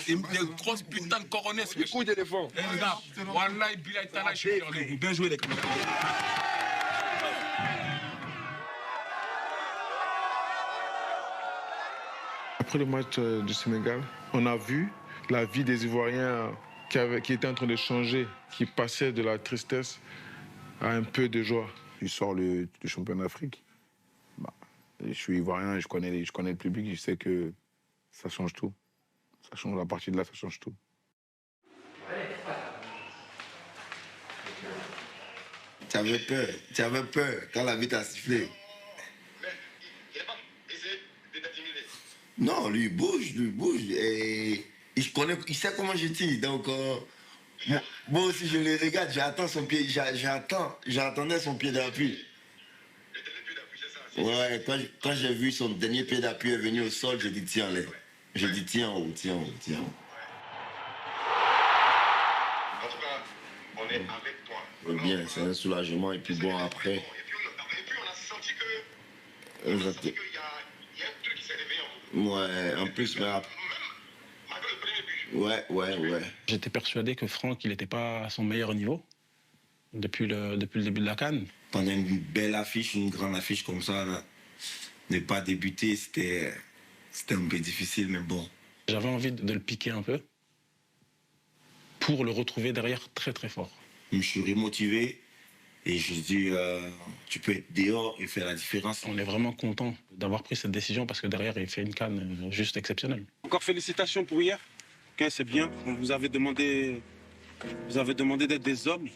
Des grosses putains de coronesses. Des couilles d'éléphant. Regarde. Wallahi, billahi, ta'ala, je suis fier de vous. Bien joué, les gars. Après le match du Sénégal, on a vu la vie des Ivoiriens qui était en train de changer, qui passait de la tristesse à un peu de joie. Je sors le champion d'Afrique. Bah, je suis ivoirien, je connais le public, je sais que ça change tout. Ça change, à partir de là, ça change tout. Tu avais peur quand la vie t'a sifflé. Non, lui bouge. Et il sait comment je tire. Donc, moi aussi, je le regarde, j'attends son pied, j'attendais son pied d'appui. Ouais, quand j'ai vu son dernier pied d'appui est venu au sol, j'ai dit tiens, là. J'ai dit tiens en haut. En tout cas, on est avec toi. Bien, c'est un soulagement. Et puis bon, après. Et puis on a senti que. Exactement. Il y a un truc qui s'est réveillé en vous. Ouais, en plus, mais après. Ouais. J'étais persuadé que Franck, il n'était pas à son meilleur niveau depuis le début de la CAN. Pendant une belle affiche, une grande affiche comme ça, là, ne pas débuter, c'était un peu difficile, mais bon. J'avais envie de le piquer un peu pour le retrouver derrière très très fort. Je me suis remotivé et je me suis dit, tu peux être dehors et faire la différence. On est vraiment content d'avoir pris cette décision parce que derrière, il fait une CAN juste exceptionnelle. Encore félicitations pour hier. Okay, c'est bien. On vous avait demandé d'être des hommes.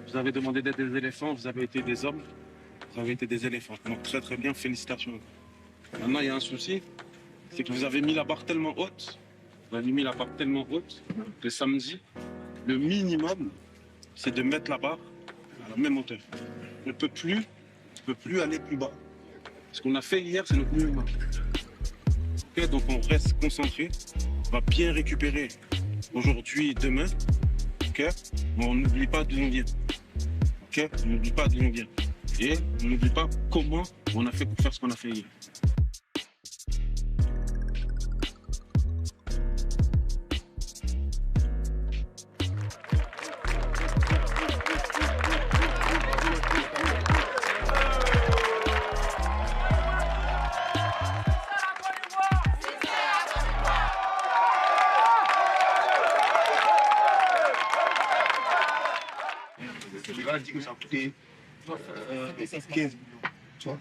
Vous avez demandé d'être des éléphants. Vous avez été des hommes. Vous avez été des éléphants. Donc très très bien. Félicitations. Maintenant, il y a un souci. C'est que vous avez mis la barre tellement haute. Vous avez mis la barre tellement haute que samedi, le minimum, c'est de mettre la barre à la même hauteur. On ne peut plus aller plus bas. Ce qu'on a fait hier, c'est notre minimum. Okay, donc on reste concentré. On va bien récupérer aujourd'hui et demain. Okay? Mais on n'oublie pas d'où on vient. Okay? On n'oublie pas d'où on vient. Et on n'oublie pas comment on a fait pour faire ce qu'on a fait hier. a dit que ça a coûté 15 millions. Tu vois?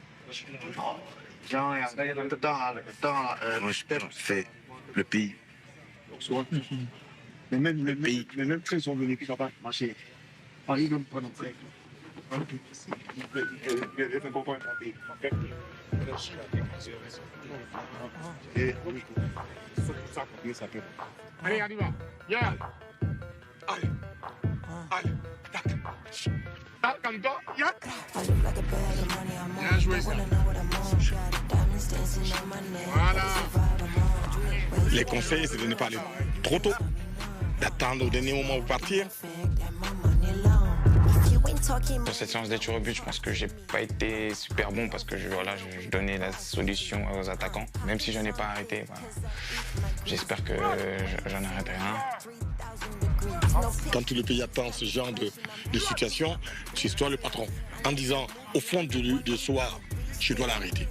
C'est le pays. Mais même le pays. Mais même quand ils sont venus, ils n'ont pas marché. Paris même pas non plus. Allez, on y va. Viens. Allez. Allez. Tac. Tac, comme toi. Viens. Bien joué, ça. Voilà. Les conseils, c'est de ne pas aller trop tôt, d'attendre au dernier moment pour partir. Sur cette séance des tirs au but, je pense que j'ai pas été super bon parce que je donnais la solution aux attaquants. Même si je n'ai pas arrêté, voilà. J'espère que j'en arrêterai un. Quand tout le pays attend ce genre de situation, c'est toi le patron. En disant, au fond de soir, je dois l'arrêter.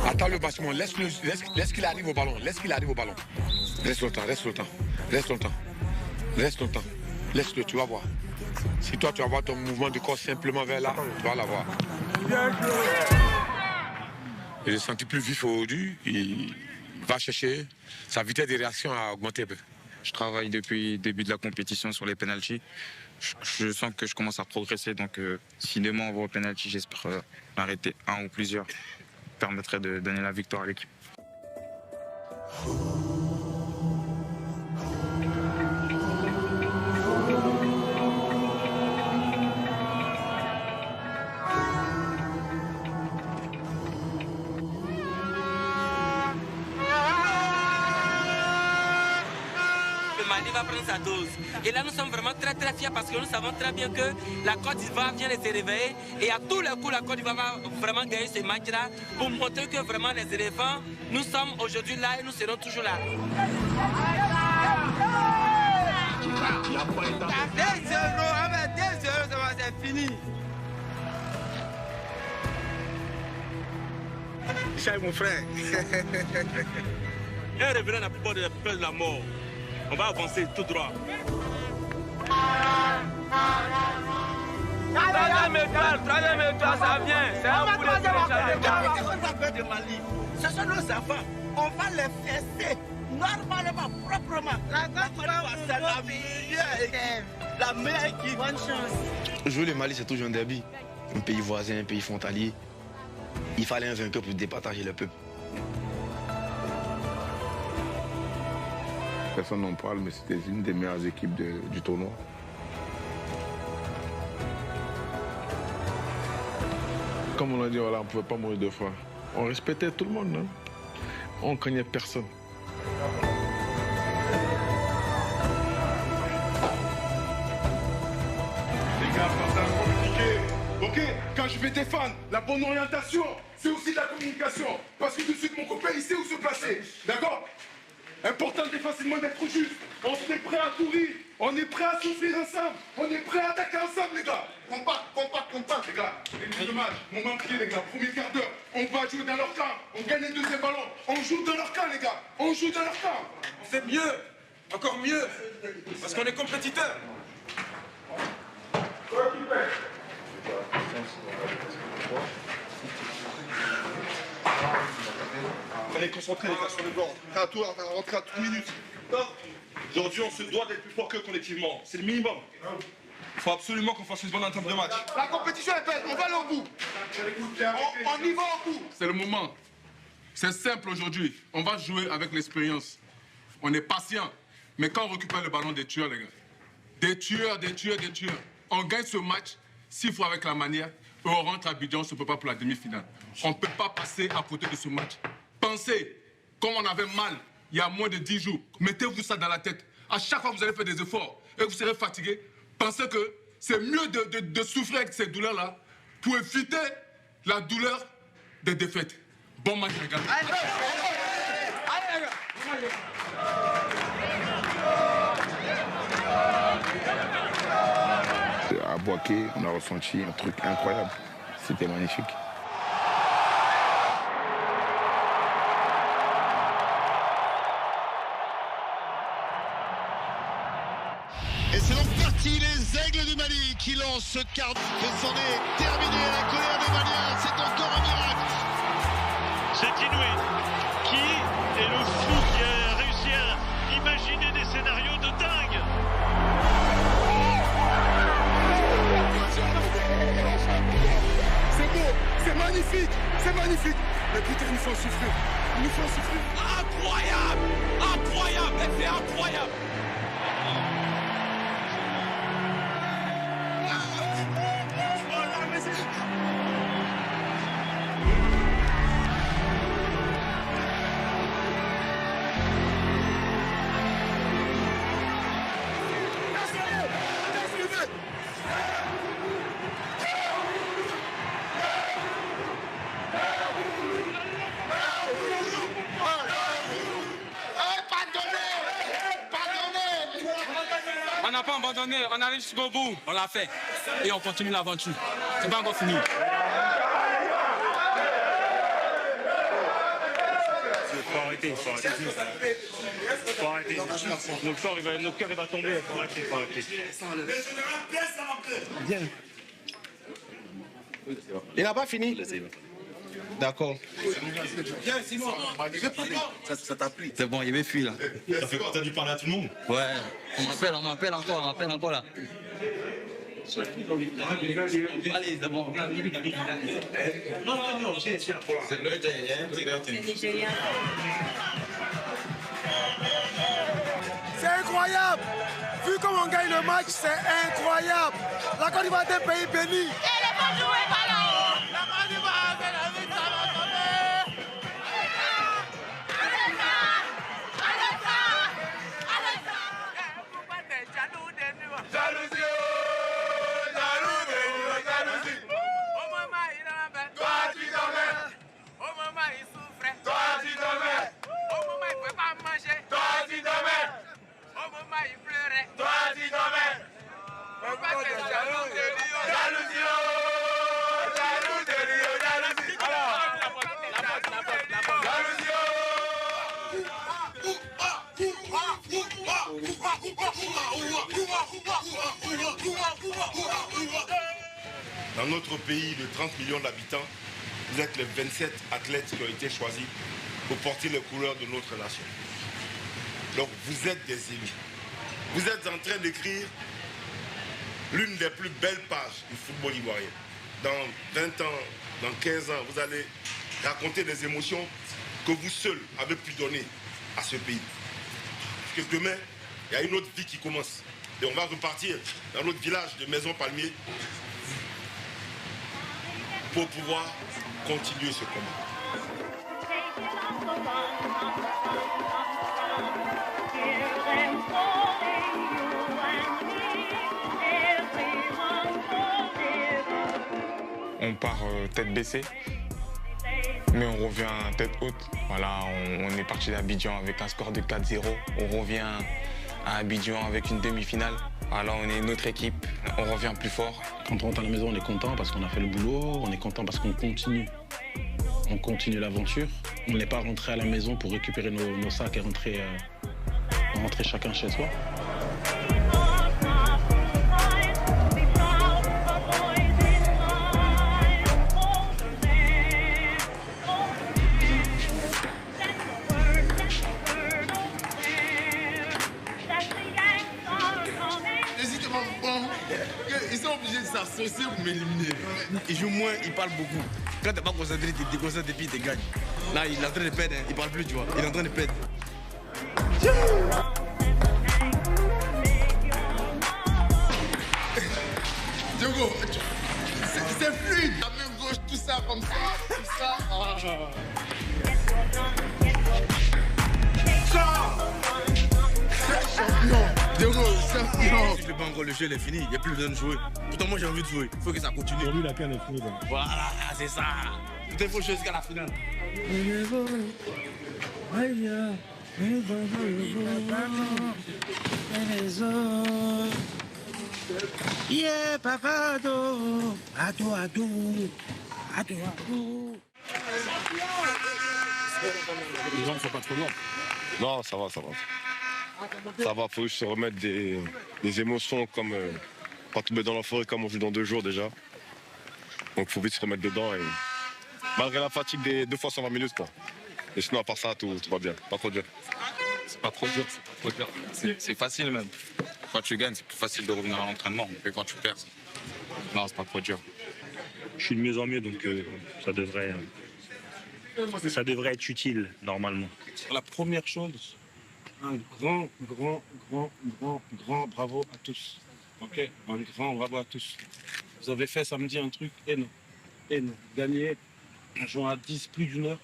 Attends le bâtiment, laisse qu'il arrive au ballon, laisse qu'il arrive au ballon. Reste longtemps. Laisse-le, tu vas voir. Si toi tu vas voir ton mouvement de corps simplement vers là, tu vas l'avoir. Il est senti plus vif aujourd'hui, il va chercher, sa vitesse de réaction a augmenté un peu. Je travaille depuis le début de la compétition sur les pénaltys. Je sens que je commence à progresser, donc si demain on va au pénalty, j'espère arrêter un ou plusieurs, permettrait de donner la victoire à l'équipe. Mali va prendre sa dose. Et là, nous sommes vraiment très très fiers parce que nous savons très bien que la Côte d'Ivoire vient de se réveiller et à tous les coups, la Côte d'Ivoire va vraiment gagner ce match-là pour montrer que vraiment les éléphants, nous sommes aujourd'hui là et nous serons toujours là. 2-0, c'est fini. Chai, mon frère. Un révérend n'a pas de peur de la mort. On va avancer tout droit. Troisième étoile, ça vient. C'est un coup de Mali. Ce sont nos enfants. On va les fesser normalement, proprement. La meilleure équipe. Bonne chance. Jouer le Mali, c'est toujours un derby. Un pays voisin, un pays frontalier. Il fallait un vainqueur pour départager le peuple. Personne n'en parle, mais c'était une des meilleures équipes du tournoi. Comme on l'a dit, voilà, on ne pouvait pas mourir deux fois. On respectait tout le monde, hein? On ne craignait personne. Les gars, c'est un communiqué. Ok, quand je vais défendre la bonne orientation, c'est aussi de la communication. Parce que de suite, mon copain, il sait où se placer. D'accord? Important défensivement d'être juste. On est prêt à courir. On est prêt à souffrir ensemble. On est prêt à attaquer ensemble, les gars. Compact. Les gars, les matchs, moment clé, les gars. Premier quart d'heure, on va jouer dans leur camp. On gagne le deuxième ballon. On joue dans leur camp, les gars. On joue dans leur camp. On fait mieux. Encore mieux. Parce qu'on est compétiteurs. On est concentrés, les gars, sur le bord. Prêt à tout, à rentrer à toute minute. Aujourd'hui, on se doit d'être plus fort qu'eux collectivement. C'est le minimum. Il faut absolument qu'on fasse une bonne entente de match. La compétition est belle, on va aller au bout. On y va au bout. C'est le moment. C'est simple aujourd'hui. On va jouer avec l'expérience. On est patient. Mais quand on récupère le ballon, des tueurs, les gars. Des tueurs. On gagne ce match, 6 fois avec la manière, et on rentre à Abidjan, on ne se peut pas pour la demi-finale. On ne peut pas passer à côté de ce match. Pensez, comme on avait mal il y a moins de 10 jours, mettez-vous ça dans la tête. À chaque fois que vous allez faire des efforts et que vous serez fatigué, pensez que c'est mieux de souffrir avec ces douleurs-là pour éviter la douleur des défaites. Bon match, les gars. À Boaké, on a ressenti un truc incroyable. C'était magnifique. Et c'est donc parti, les Aigles du Mali qui lancent ce quart de c'en est terminé. La colère des Maliens, c'est encore un miracle. C'est Inoué qui est le fou qui a réussi à imaginer des scénarios de dingue. C'est beau, c'est magnifique. Mais putain, il nous faut souffrir. Incroyable, c'est incroyable. On n'a pas abandonné, on arrive jusqu'au bout, on l'a fait. Et on continue l'aventure. C'est pas encore fini. Faut arrêter. Notre cœur va tomber, faut arrêter. Bien. Il n'a pas fini? D'accord. Viens, Simon. Ça t'a pris. C'est bon, il veut fuir là. T'as dû parler à tout le monde? Ouais, on m'appelle encore là. Allez, c'est bon. Non, c'est le Nigérien. C'est incroyable. Vu comment on gagne le match, c'est incroyable. La Côte d'Ivoire est un pays béni. Elle est pas jouée, ballon. La Côte d'Ivoire, c'est la vie, ça va tomber. Jalousie. Au moment il en fait, toi tu t'emmènes. Au moment il souffre, toi tu t'emmènes. Au moment il ne peut pas manger, toi tu t'emmènes. Au moment il pleurait, toi tu t'emmènes. Pourquoi tu es jaloux de Rio? Jalousie. Alors, Dans notre pays de 30 millions d'habitants, vous êtes les 27 athlètes qui ont été choisis pour porter les couleurs de notre nation. Donc vous êtes des élus. Vous êtes en train d'écrire l'une des plus belles pages du football ivoirien. Dans 20 ans, dans 15 ans, vous allez raconter des émotions que vous seuls avez pu donner à ce pays. Parce que demain, il y a une autre vie qui commence. Et on va repartir dans notre village de Maison Palmier pour pouvoir continuer ce combat. On part tête baissée, mais on revient tête haute. Voilà, on est parti d'Abidjan avec un score de 4-0. On revient à Abidjan avec une demi-finale. Alors on est une autre équipe, on revient plus fort. Quand on rentre à la maison, on est content parce qu'on a fait le boulot, on est content parce qu'on continue. On continue l'aventure. On n'est pas rentré à la maison pour récupérer nos sacs et rentrer chacun chez soi. Ils sont obligés de s'associer pour m'éliminer. Ils jouent moins, ils parlent beaucoup. Quand t'es pas concentré, tu te déconcentres et puis tu gagnes. Là, il est en train de perdre, hein. Il parle plus, tu vois. Il est en train de perdre. Diogo, c'est fluide. La main gauche, tout ça, comme ça, tout ça. Champion. Diogo, champion. Si le banc, le jeu, il est fini. Il n'y a plus besoin de jouer. Pourtant, moi, j'ai envie de jouer. Il faut que ça continue. Pour lui, la canne est finie. Voilà, c'est ça. Tout il faut jouer jusqu'à la finale. Yeah, papado. Ado. Les gens ne sont pas trop loin. Non, ça va. Ça va, faut juste se remettre des émotions comme pas tomber dans la forêt comme on joue dans 2 jours déjà. Donc faut vite se remettre dedans et malgré la fatigue des 2 fois 120 minutes quoi. Et sinon à part ça tout va bien, pas trop dur. C'est pas trop dur, c'est facile même. Quand tu gagnes, c'est plus facile de revenir à l'entraînement que quand tu perds. Non, c'est pas trop dur. Je suis de mieux en mieux, donc ça devrait être utile normalement. La première chose, un grand bravo à tous. Ok, un grand bravo à tous. Vous avez fait samedi un truc énorme. Gagner en jouant à 10 plus d'1 heure,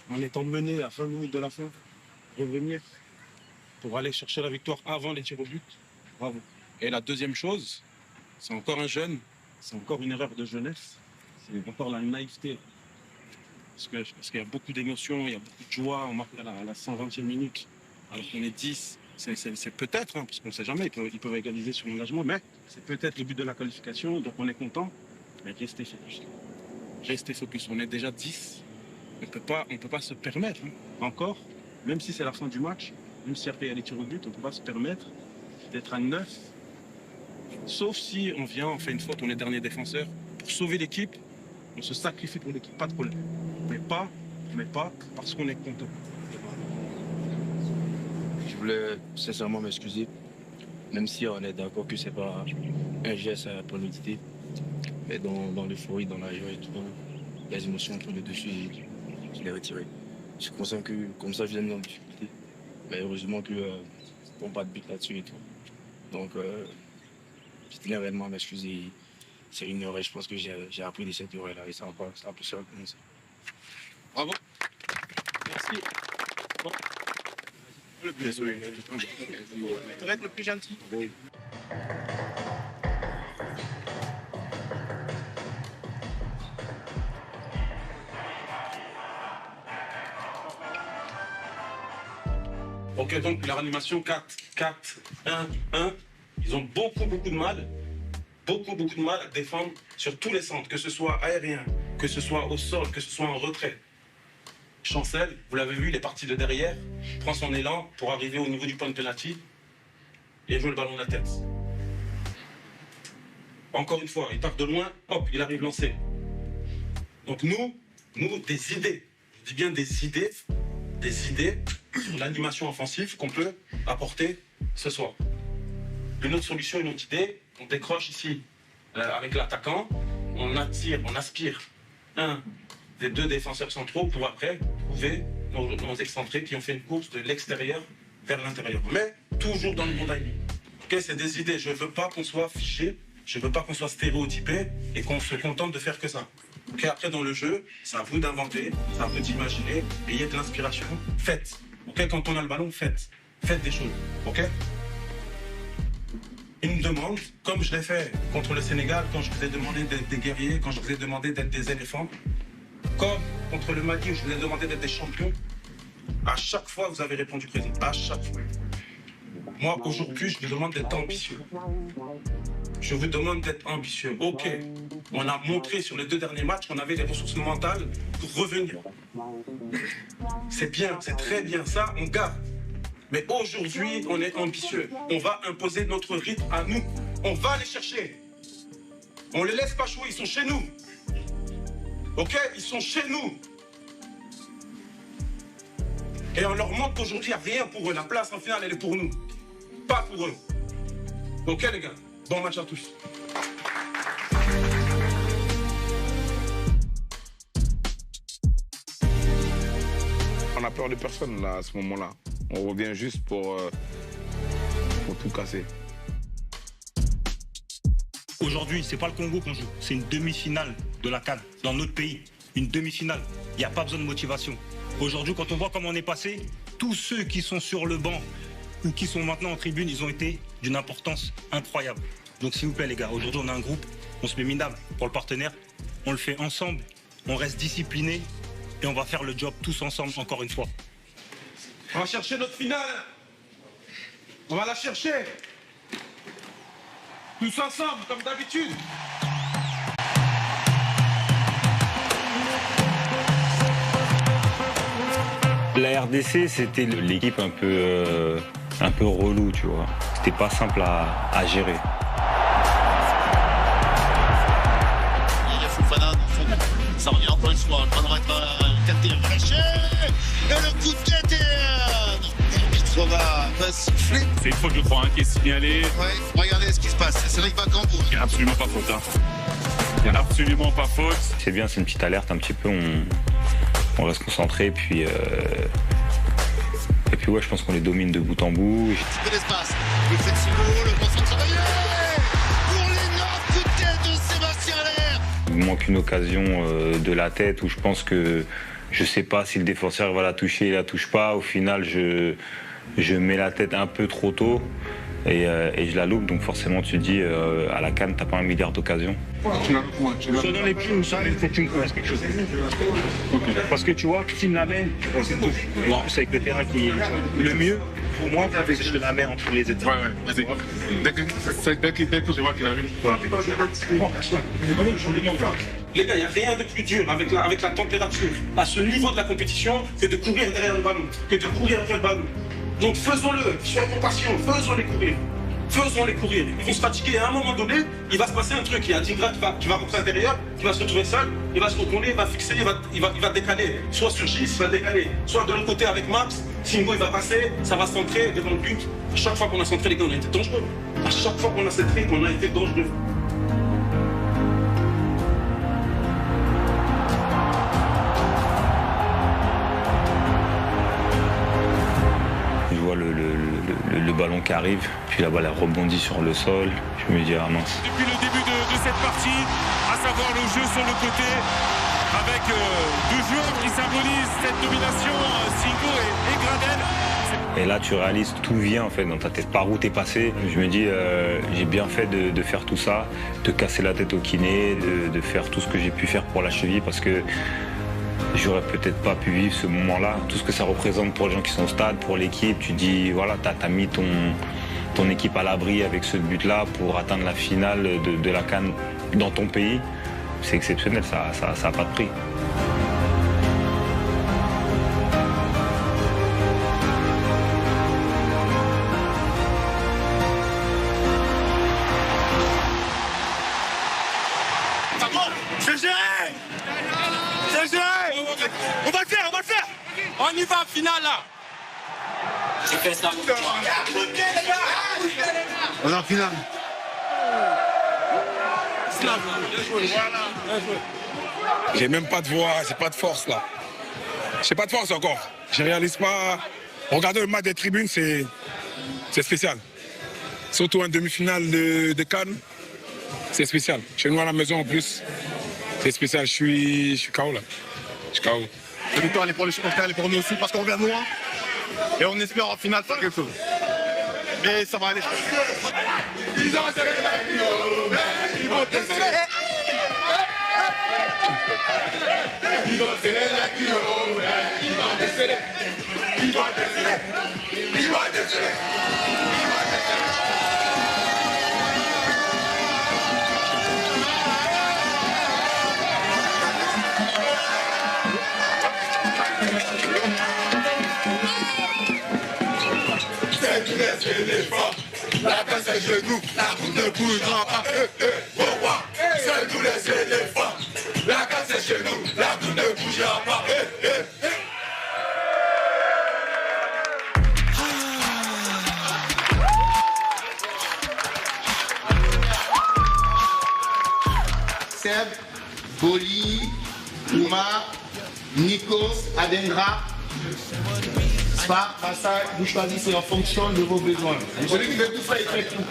en étant mené à 20 minutes de la fin, revenir pour aller chercher la victoire avant les tirs au but. Bravo. Et la deuxième chose, c'est encore un jeune, c'est encore une erreur de jeunesse, c'est encore la naïveté. Parce qu'il y a beaucoup d'émotions, il y a beaucoup de joie, on marque à la 120e minute, alors qu'on est 10. C'est peut-être, hein, parce qu'on ne sait jamais, ils peuvent égaliser sur l'engagement, mais c'est peut-être le but de la qualification, donc on est content. Mais restez focus. Restez focus, on est déjà 10. On ne peut pas se permettre, hein, encore, même si c'est la fin du match, même si après il y a les tirs au but, on ne peut pas se permettre d'être à 9. Sauf si on vient, on fait une faute, on est dernier défenseur. Pour sauver l'équipe, on se sacrifie pour l'équipe, pas de problème. Mais pas parce qu'on est content. Je voulais sincèrement m'excuser, même si on est d'accord que c'est pas un geste à préméditer. Mais dans l'euphorie, dans la joie et tout, les émotions ont pris le dessus et je l'ai retiré. Je suis conscient que comme ça, je l'ai mis en difficulté. Mais heureusement que on pas de but là-dessus et tout. Donc, je tenais réellement à m'excuser. C'est une erreur et je pense que j'ai appris de cette erreur-là et ça va pas se recommencer. Bravo. Merci. Bon. Le plus gentil. Tu vas être le plus gentil. Oui. Ok, donc la réanimation 4, 1. Ils ont beaucoup de mal. Beaucoup de mal à défendre sur tous les centres, que ce soit aérien, que ce soit au sol, que ce soit en retrait. Chancel, vous l'avez vu, il est parti de derrière, prend son élan pour arriver au niveau du point de penalty et joue le ballon de la tête. Encore une fois, il part de loin, hop, il arrive lancé. Donc nous, des idées, je dis bien des idées sur l'animation offensive qu'on peut apporter ce soir. Une autre solution, une autre idée, on décroche ici avec l'attaquant, on aspire un des 2 défenseurs centraux pour après trouver nos excentrés qui ont fait une course de l'extérieur vers l'intérieur. Mais toujours dans le bon timing. Okay, c'est des idées, je ne veux pas qu'on soit figé, je ne veux pas qu'on soit stéréotypé et qu'on se contente de faire que ça. Okay, après dans le jeu, c'est à vous d'inventer, c'est à vous d'imaginer, ayez de l'inspiration, faites. Okay, quand on a le ballon, faites des choses. Okay, une demande, comme je l'ai fait contre le Sénégal, quand je vous ai demandé d'être des guerriers, quand je vous ai demandé d'être des éléphants, comme contre le Mali où je vous ai demandé d'être des champions, à chaque fois vous avez répondu présent, à chaque fois. Moi aujourd'hui je vous demande d'être ambitieux. Je vous demande d'être ambitieux. Ok, on a montré sur les 2 derniers matchs qu'on avait les ressources mentales pour revenir. C'est bien, c'est très bien, ça on garde. Mais aujourd'hui, on est ambitieux. On va imposer notre rythme à nous. On va les chercher. On ne les laisse pas jouer, ils sont chez nous. Ok, ils sont chez nous. Et on leur montre qu'aujourd'hui, il n'y a rien pour eux. La place en finale, elle est pour nous. Pas pour eux. Ok les gars, bon match à tous. On n'a peur de personne là, à ce moment-là. On revient juste pour tout casser. Aujourd'hui, c'est pas le Congo qu'on joue, c'est une demi-finale de la CAN dans notre pays. Une demi-finale. Il n'y a pas besoin de motivation. Aujourd'hui, quand on voit comment on est passé, tous ceux qui sont sur le banc ou qui sont maintenant en tribune, ils ont été d'une importance incroyable. Donc s'il vous plaît les gars, aujourd'hui on a un groupe, on se met minable pour le partenaire, on le fait ensemble, on reste discipliné et on va faire le job tous ensemble encore une fois. On va chercher notre finale. On va la chercher. Tous ensemble, comme d'habitude. La RDC, c'était l'équipe un peu relou, tu vois. C'était pas simple à gérer. Il y a Fofana dans le fond. Ça revient encore une fois. Le ballon est un quatrième crochet. Et le coup de tête est... va siffler. C'est une faute, je crois, qui est signalée. Ouais, regardez ce qui se passe. C'est Cédric Bakambu. Il n'y a absolument pas faute. Il n'y a absolument pas faute. C'est bien, c'est une petite alerte un petit peu. On reste concentré, puis ouais, je pense qu'on les domine de bout en bout. Un petit peu d'espace. Le Flexibo, le bon centre travaillé pour l'énorme coup de tête de Sébastien Allaire. Il manque une occasion de la tête où je pense que je sais pas si le défenseur va la toucher, il la touche pas. Au final, je mets la tête un peu trop tôt et je la loupe. Donc forcément, tu te dis à la CAN, t'as pas 1 milliard d'occasions. Soit dans les pieds ou soit il faut que tu me fasses quelque chose. Parce que tu vois, s'il me la met, c'est tout. Et en plus, avec le terrain qui est le mieux, pour moi, c'est que je te la mets entre les états. Ouais, vas-y. Dès que je vois qu'il arrive. Les gars, il n'y a rien de plus dur avec la température à ce niveau de la compétition que de courir derrière le ballon, que de courir après le ballon. Donc faisons-le, soyons patient, faisons-les courir. Faisons-les courir. Ils vont se fatiguer et à un moment donné, il va se passer un truc. Il y a Dingra qui va rentrer à l'intérieur, qui va se retrouver seul, il va se retourner, il va fixer, il va décaler. Soit sur Gis, il va décaler. Soit de l'autre côté avec Max, Singo il va passer, ça va centrer devant le but. À chaque fois qu'on a centré, les gars, on a été dangereux. À chaque fois qu'on a centré, on a été dangereux. Je vois le ballon qui arrive, puis la balle elle rebondit sur le sol. Je me dis ah mince. Depuis le début de cette partie, à savoir le jeu sur le côté, avec 2 joueurs qui symbolisent cette domination, Singo et Gradel. Et là tu réalises tout vient en fait dans ta tête, par où t'es passé. Je me dis j'ai bien fait de faire tout ça, de casser la tête au kiné, de faire tout ce que j'ai pu faire pour la cheville parce que j'aurais peut-être pas pu vivre ce moment-là. Tout ce que ça représente pour les gens qui sont au stade, pour l'équipe, tu dis voilà, t'as mis ton équipe à l'abri avec ce but-là pour atteindre la finale de la CAN dans ton pays. C'est exceptionnel, ça a pas de prix. On va le faire, on va le faire. On y va, finale là. On est en finale. J'ai même pas de voix, j'ai pas de force là. J'ai pas de force encore. Je réalise pas. Regarder le match des tribunes, c'est spécial. Surtout en demi-finale de Cannes, c'est spécial. Chez nous à la maison en plus, c'est spécial. Je suis KO là. Je suis KO. La victoire, elle est pour les supporters, elle est pour nous aussi parce qu'on vient de loin. Et on espère en finale faire quelque chose. Mais ça va aller. Ils ont serré la guillaume, ils vont te serrer. Ils vont serrer la guillaume, ils vont te serrer. Ils vont te serrer. Ils vont te serrer. C'est tous les éléphants, la casse est chez nous, la route ne bougera pas. C'est tous les éléphants, la casse est chez nous, la route ne bougera pas. Seb, Boli, Ouma, Nikos, Adendra, Spa, Massa, vous choisissez en fonction de vos besoins. Celui qui veut tout faire, il fait tout.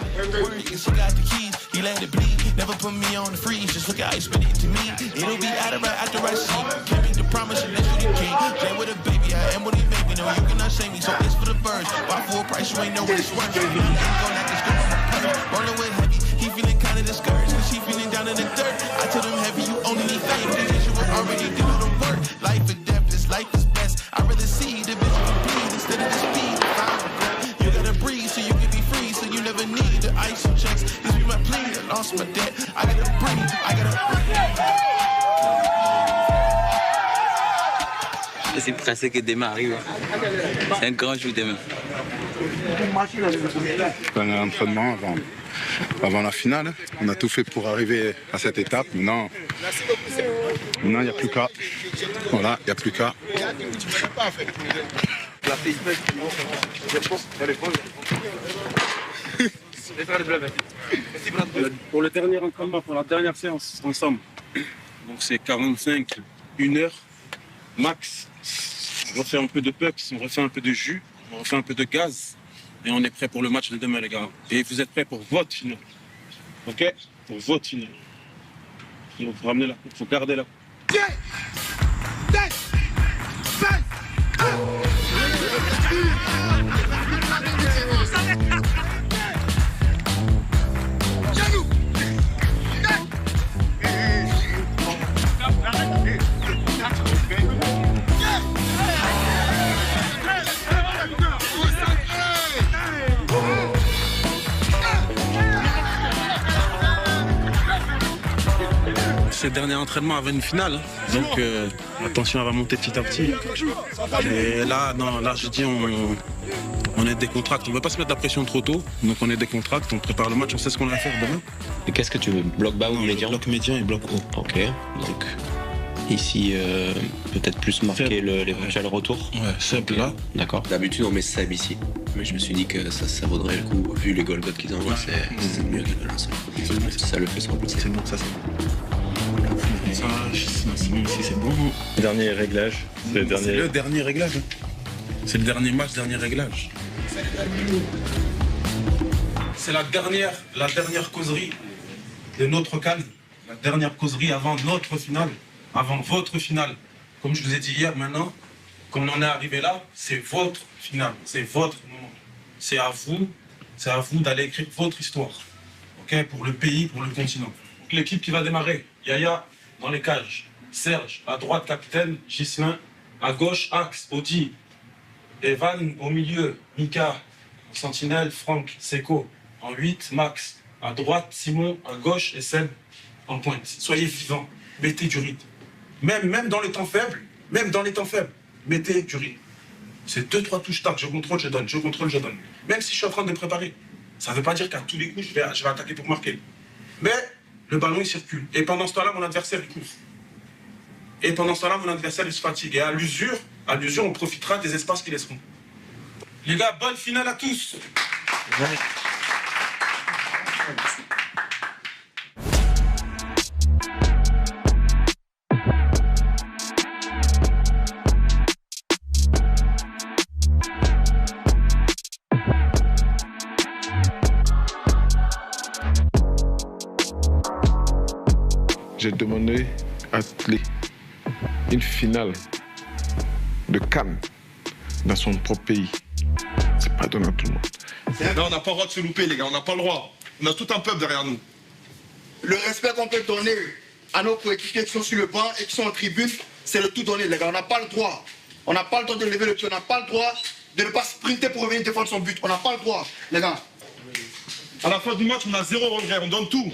He let it bleed, never put me on the freeze. Just look how he spit it to me. It'll be out of right after I see. Can't make the promise unless you the king. Jay with a baby, I am what he made me. No, you cannot shame me, so it's for the birds. Buy full price, you ain't know what it's worth. He ain't gon' like this girl on my purse. Rolling with heavy, he feeling kinda discouraged. Cause she feeling down in the dirt. I told him heavy, you only need fame. Cause you will already do the work. Life or death, this life is best. I rather see the vision complete instead of the speed. You gotta breathe so you can be free. So you never need the ice and checks. This be my plea, I lost my debt. I gotta breathe, I gotta C'est pressé que demain arrive. C'est un grand jour demain. On a l'entraînement avant la finale. On a tout fait pour arriver à cette étape. Maintenant, il n'y a plus qu'à. Voilà, il n'y a plus qu'à. Pour le dernier entraînement, pour la dernière séance ensemble. Donc c'est 45, 1 heure max. On refait un peu de pucks, on refait un peu de jus, on refait un peu de gaz. Et on est prêt pour le match de demain, les gars. Et vous êtes prêts pour votre finale. Ok? Pour votre finale. Il faut ramener la coupe, il faut garder la coupe. C'est le dernier entraînement avant une finale, donc attention, elle va monter petit à petit. Et là, non, là je dis on est décontracté, on ne veut pas se mettre la pression trop tôt, donc on est décontracté, on prépare le match, on sait ce qu'on va faire demain. Et qu'est-ce que tu veux? Bloc bas ou médian? Bloc médian et bloc haut. Ok, donc ici peut-être plus marquer l'éventuel retour. Ouais, Seb là. D'accord. D'habitude on met Seb ici, mais je me suis dit que ça vaudrait le coup, vu les goals qu'ils envoient, c'est mieux que de lancer. Ça le fait sans plus. C'est bon, ça c'est bon. Ça, c'est bon ici, c'est bon. Dernier réglage. C'est le dernier réglage. C'est le dernier match, dernier réglage. C'est la dernière causerie de notre calme. La dernière causerie avant notre finale, avant votre finale. Comme je vous ai dit hier, maintenant, comme on en est arrivé là, c'est votre finale, c'est votre moment. C'est à vous d'aller écrire votre histoire. Ok, pour le pays, pour le continent. L'équipe qui va démarrer, Yaya dans les cages, Serge à droite capitaine, Ghislain à gauche axe, Audi, Evan au milieu, Mika en sentinelle, Franck, Seko en 8, Max à droite, Simon à gauche et Seb en pointe. Soyez vivants, mettez du rythme. Même dans les temps faibles, mettez du rythme. C'est 2-3 touches tac, je contrôle, je donne, je contrôle, je donne. Même si je suis en train de me préparer. Ça ne veut pas dire qu'à tous les coups, je vais attaquer pour marquer. Mais le ballon, il circule. Et pendant ce temps-là, mon adversaire, il couvre. Et pendant ce temps-là, mon adversaire il se fatigue. Et à l'usure, on profitera des espaces qu'ils laisseront. Les gars, bonne finale à tous. Ouais. J'ai demandé à Tlé une finale de Cannes dans son propre pays. C'est pas donné à tout le monde. Là, on n'a pas le droit de se louper, les gars, on n'a pas le droit. On a tout un peuple derrière nous. Le respect qu'on peut donner à nos coéquipiers qui sont sur le banc et qui sont en tribune, c'est de tout donner, les gars. On n'a pas le droit. On n'a pas le droit de lever le pied, on n'a pas le droit de ne pas sprinter pour revenir défendre son but. On n'a pas le droit, les gars. À la fin du match, on a 0 regret, on donne tout.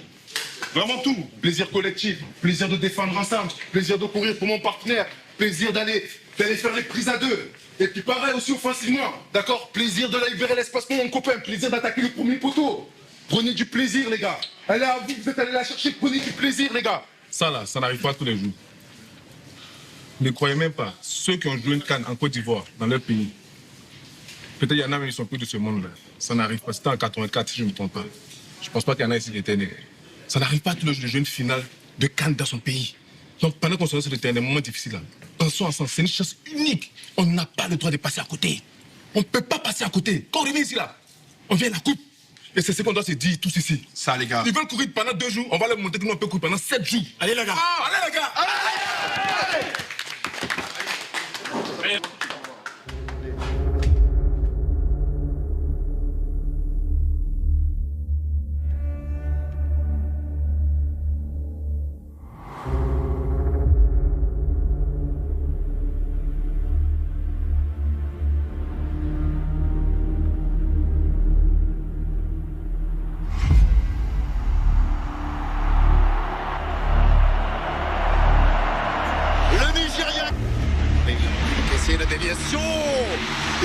Vraiment tout. Plaisir collectif, plaisir de défendre ensemble, plaisir de courir pour mon partenaire, plaisir d'aller faire les prises à deux. Et puis pareil aussi offensivement, d'accord? Plaisir de libérer l'espace pour mon copain, plaisir d'attaquer le premier poteau. Prenez du plaisir, les gars. Allez à vous, vous êtes allés la chercher, prenez du plaisir, les gars. Ça là, ça n'arrive pas tous les jours. Ne croyez même pas, ceux qui ont joué une CAN en Côte d'Ivoire, dans leur pays, peut-être il y en a mais ils sont plus de ce monde-là. Ça n'arrive pas. C'était en 84 si je ne me trompe pas. Je pense pas qu'il y en a ici qui étaient nés. Ça n'arrive pas tous les jours de jouer une finale de CAN dans son pays. Donc pendant qu'on se lance sur le terrain, des moments difficiles là, pensons ensemble, c'est une chance unique. On n'a pas le droit de passer à côté. On ne peut pas passer à côté. Quand on revient ici là, on vient à la coupe. Et c'est ce qu'on doit se dire tous ici. Ça les gars. Ils veulent courir pendant 2 jours, on va leur montrer que nous on peut courir pendant 7 jours. Allez les gars. Ah, allez les gars. Allez.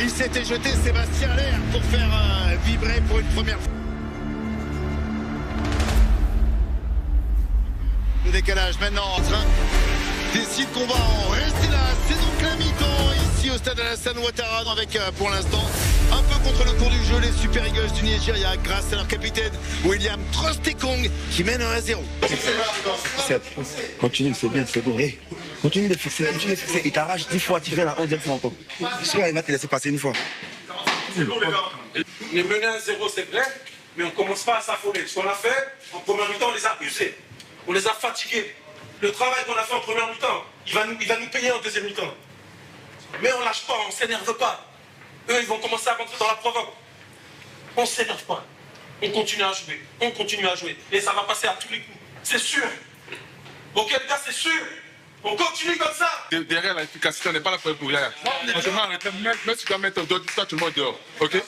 Il s'était jeté Sébastien Aller pour faire vibrer pour une première fois. Le décalage maintenant en train décide qu'on va en rester là. C'est donc la mi-temps ici au stade Alassane Ouattara avec pour l'instant un peu contre le cours du jeu les Super Eagles du Nigeria grâce à leur capitaine William Trostekong qui mène 1-0. Continue, c'est bien, c'est bon. Hey, continue de fixer, Il t'arrache 10 fois, tu fais la 11e fois encore. Il va te laisser passer une fois. Les mener 1-0, c'est vrai, mais on ne commence pas à s'affoler. Ce qu'on a fait, en première mi-temps, on les a usés. On les a fatigués. Le travail qu'on a fait en première mi-temps, il va nous payer en deuxième mi-temps. Mais on ne lâche pas, on ne s'énerve pas. Eux, ils vont commencer à rentrer dans la provoque. On ne s'énerve pas. On continue à jouer. On continue à jouer. Et ça va passer à tous les coups. C'est sûr. Ok, les gars, c'est sûr. On continue comme ça. Derrière l'efficacité, on n'est pas là pour être brouillard. Franchement, arrêtez. Même si tu vas mettre dehors, tout le monde dehors. Ok?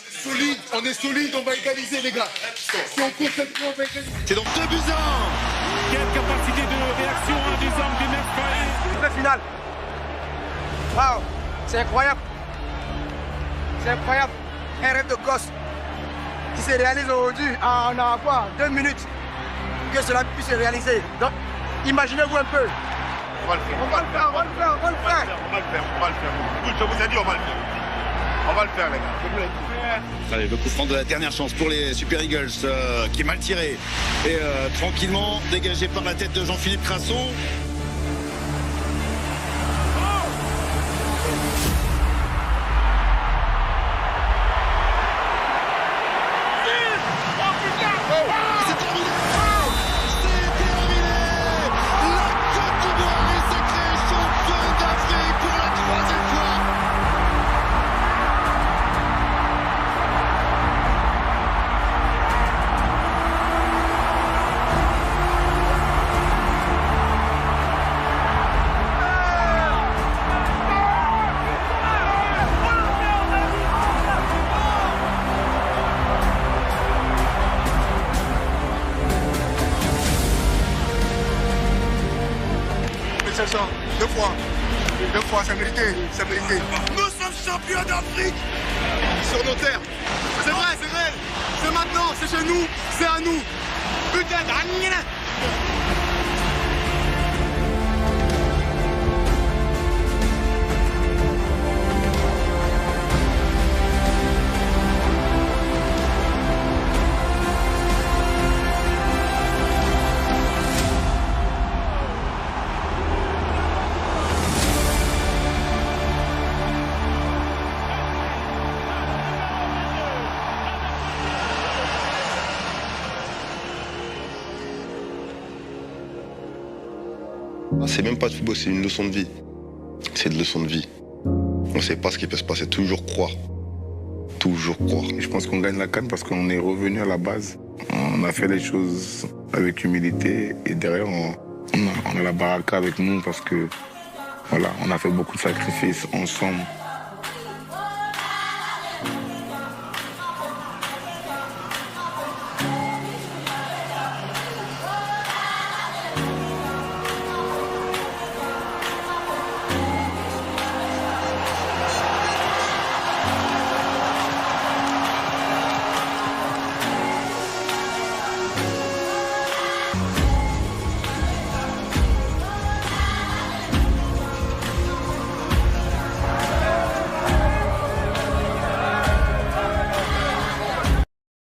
On est solide, on va égaliser, les gars. Si on compte cette fois, on va égaliser. C'est donc 2 buts à 1. Quelle capacité de réaction des hommes des Mercaillés. La finale. Waouh, c'est incroyable. C'est incroyable. Un rêve de gosse qui se réalise aujourd'hui en 2 minutes. Que cela puisse se réaliser. Donc, imaginez-vous un peu. On va le faire. Je vous ai dit, on va le faire. On va le faire, les gars. Allez, le coup franc de la dernière chance pour les Super Eagles qui est mal tiré. Et tranquillement dégagé par la tête de Jean-Philippe Crasson. Deux fois, c'est mérité. Nous sommes champions d'Afrique sur nos terres. C'est vrai. C'est maintenant, c'est chez nous, c'est à nous. Putain, C'est même pas de football, c'est une leçon de vie. C'est une leçon de vie. On ne sait pas ce qui peut se passer, toujours croire. Toujours croire. Je pense qu'on gagne la CAN parce qu'on est revenu à la base. On a fait les choses avec humilité et derrière on a la baraka avec nous parce que voilà, on a fait beaucoup de sacrifices ensemble.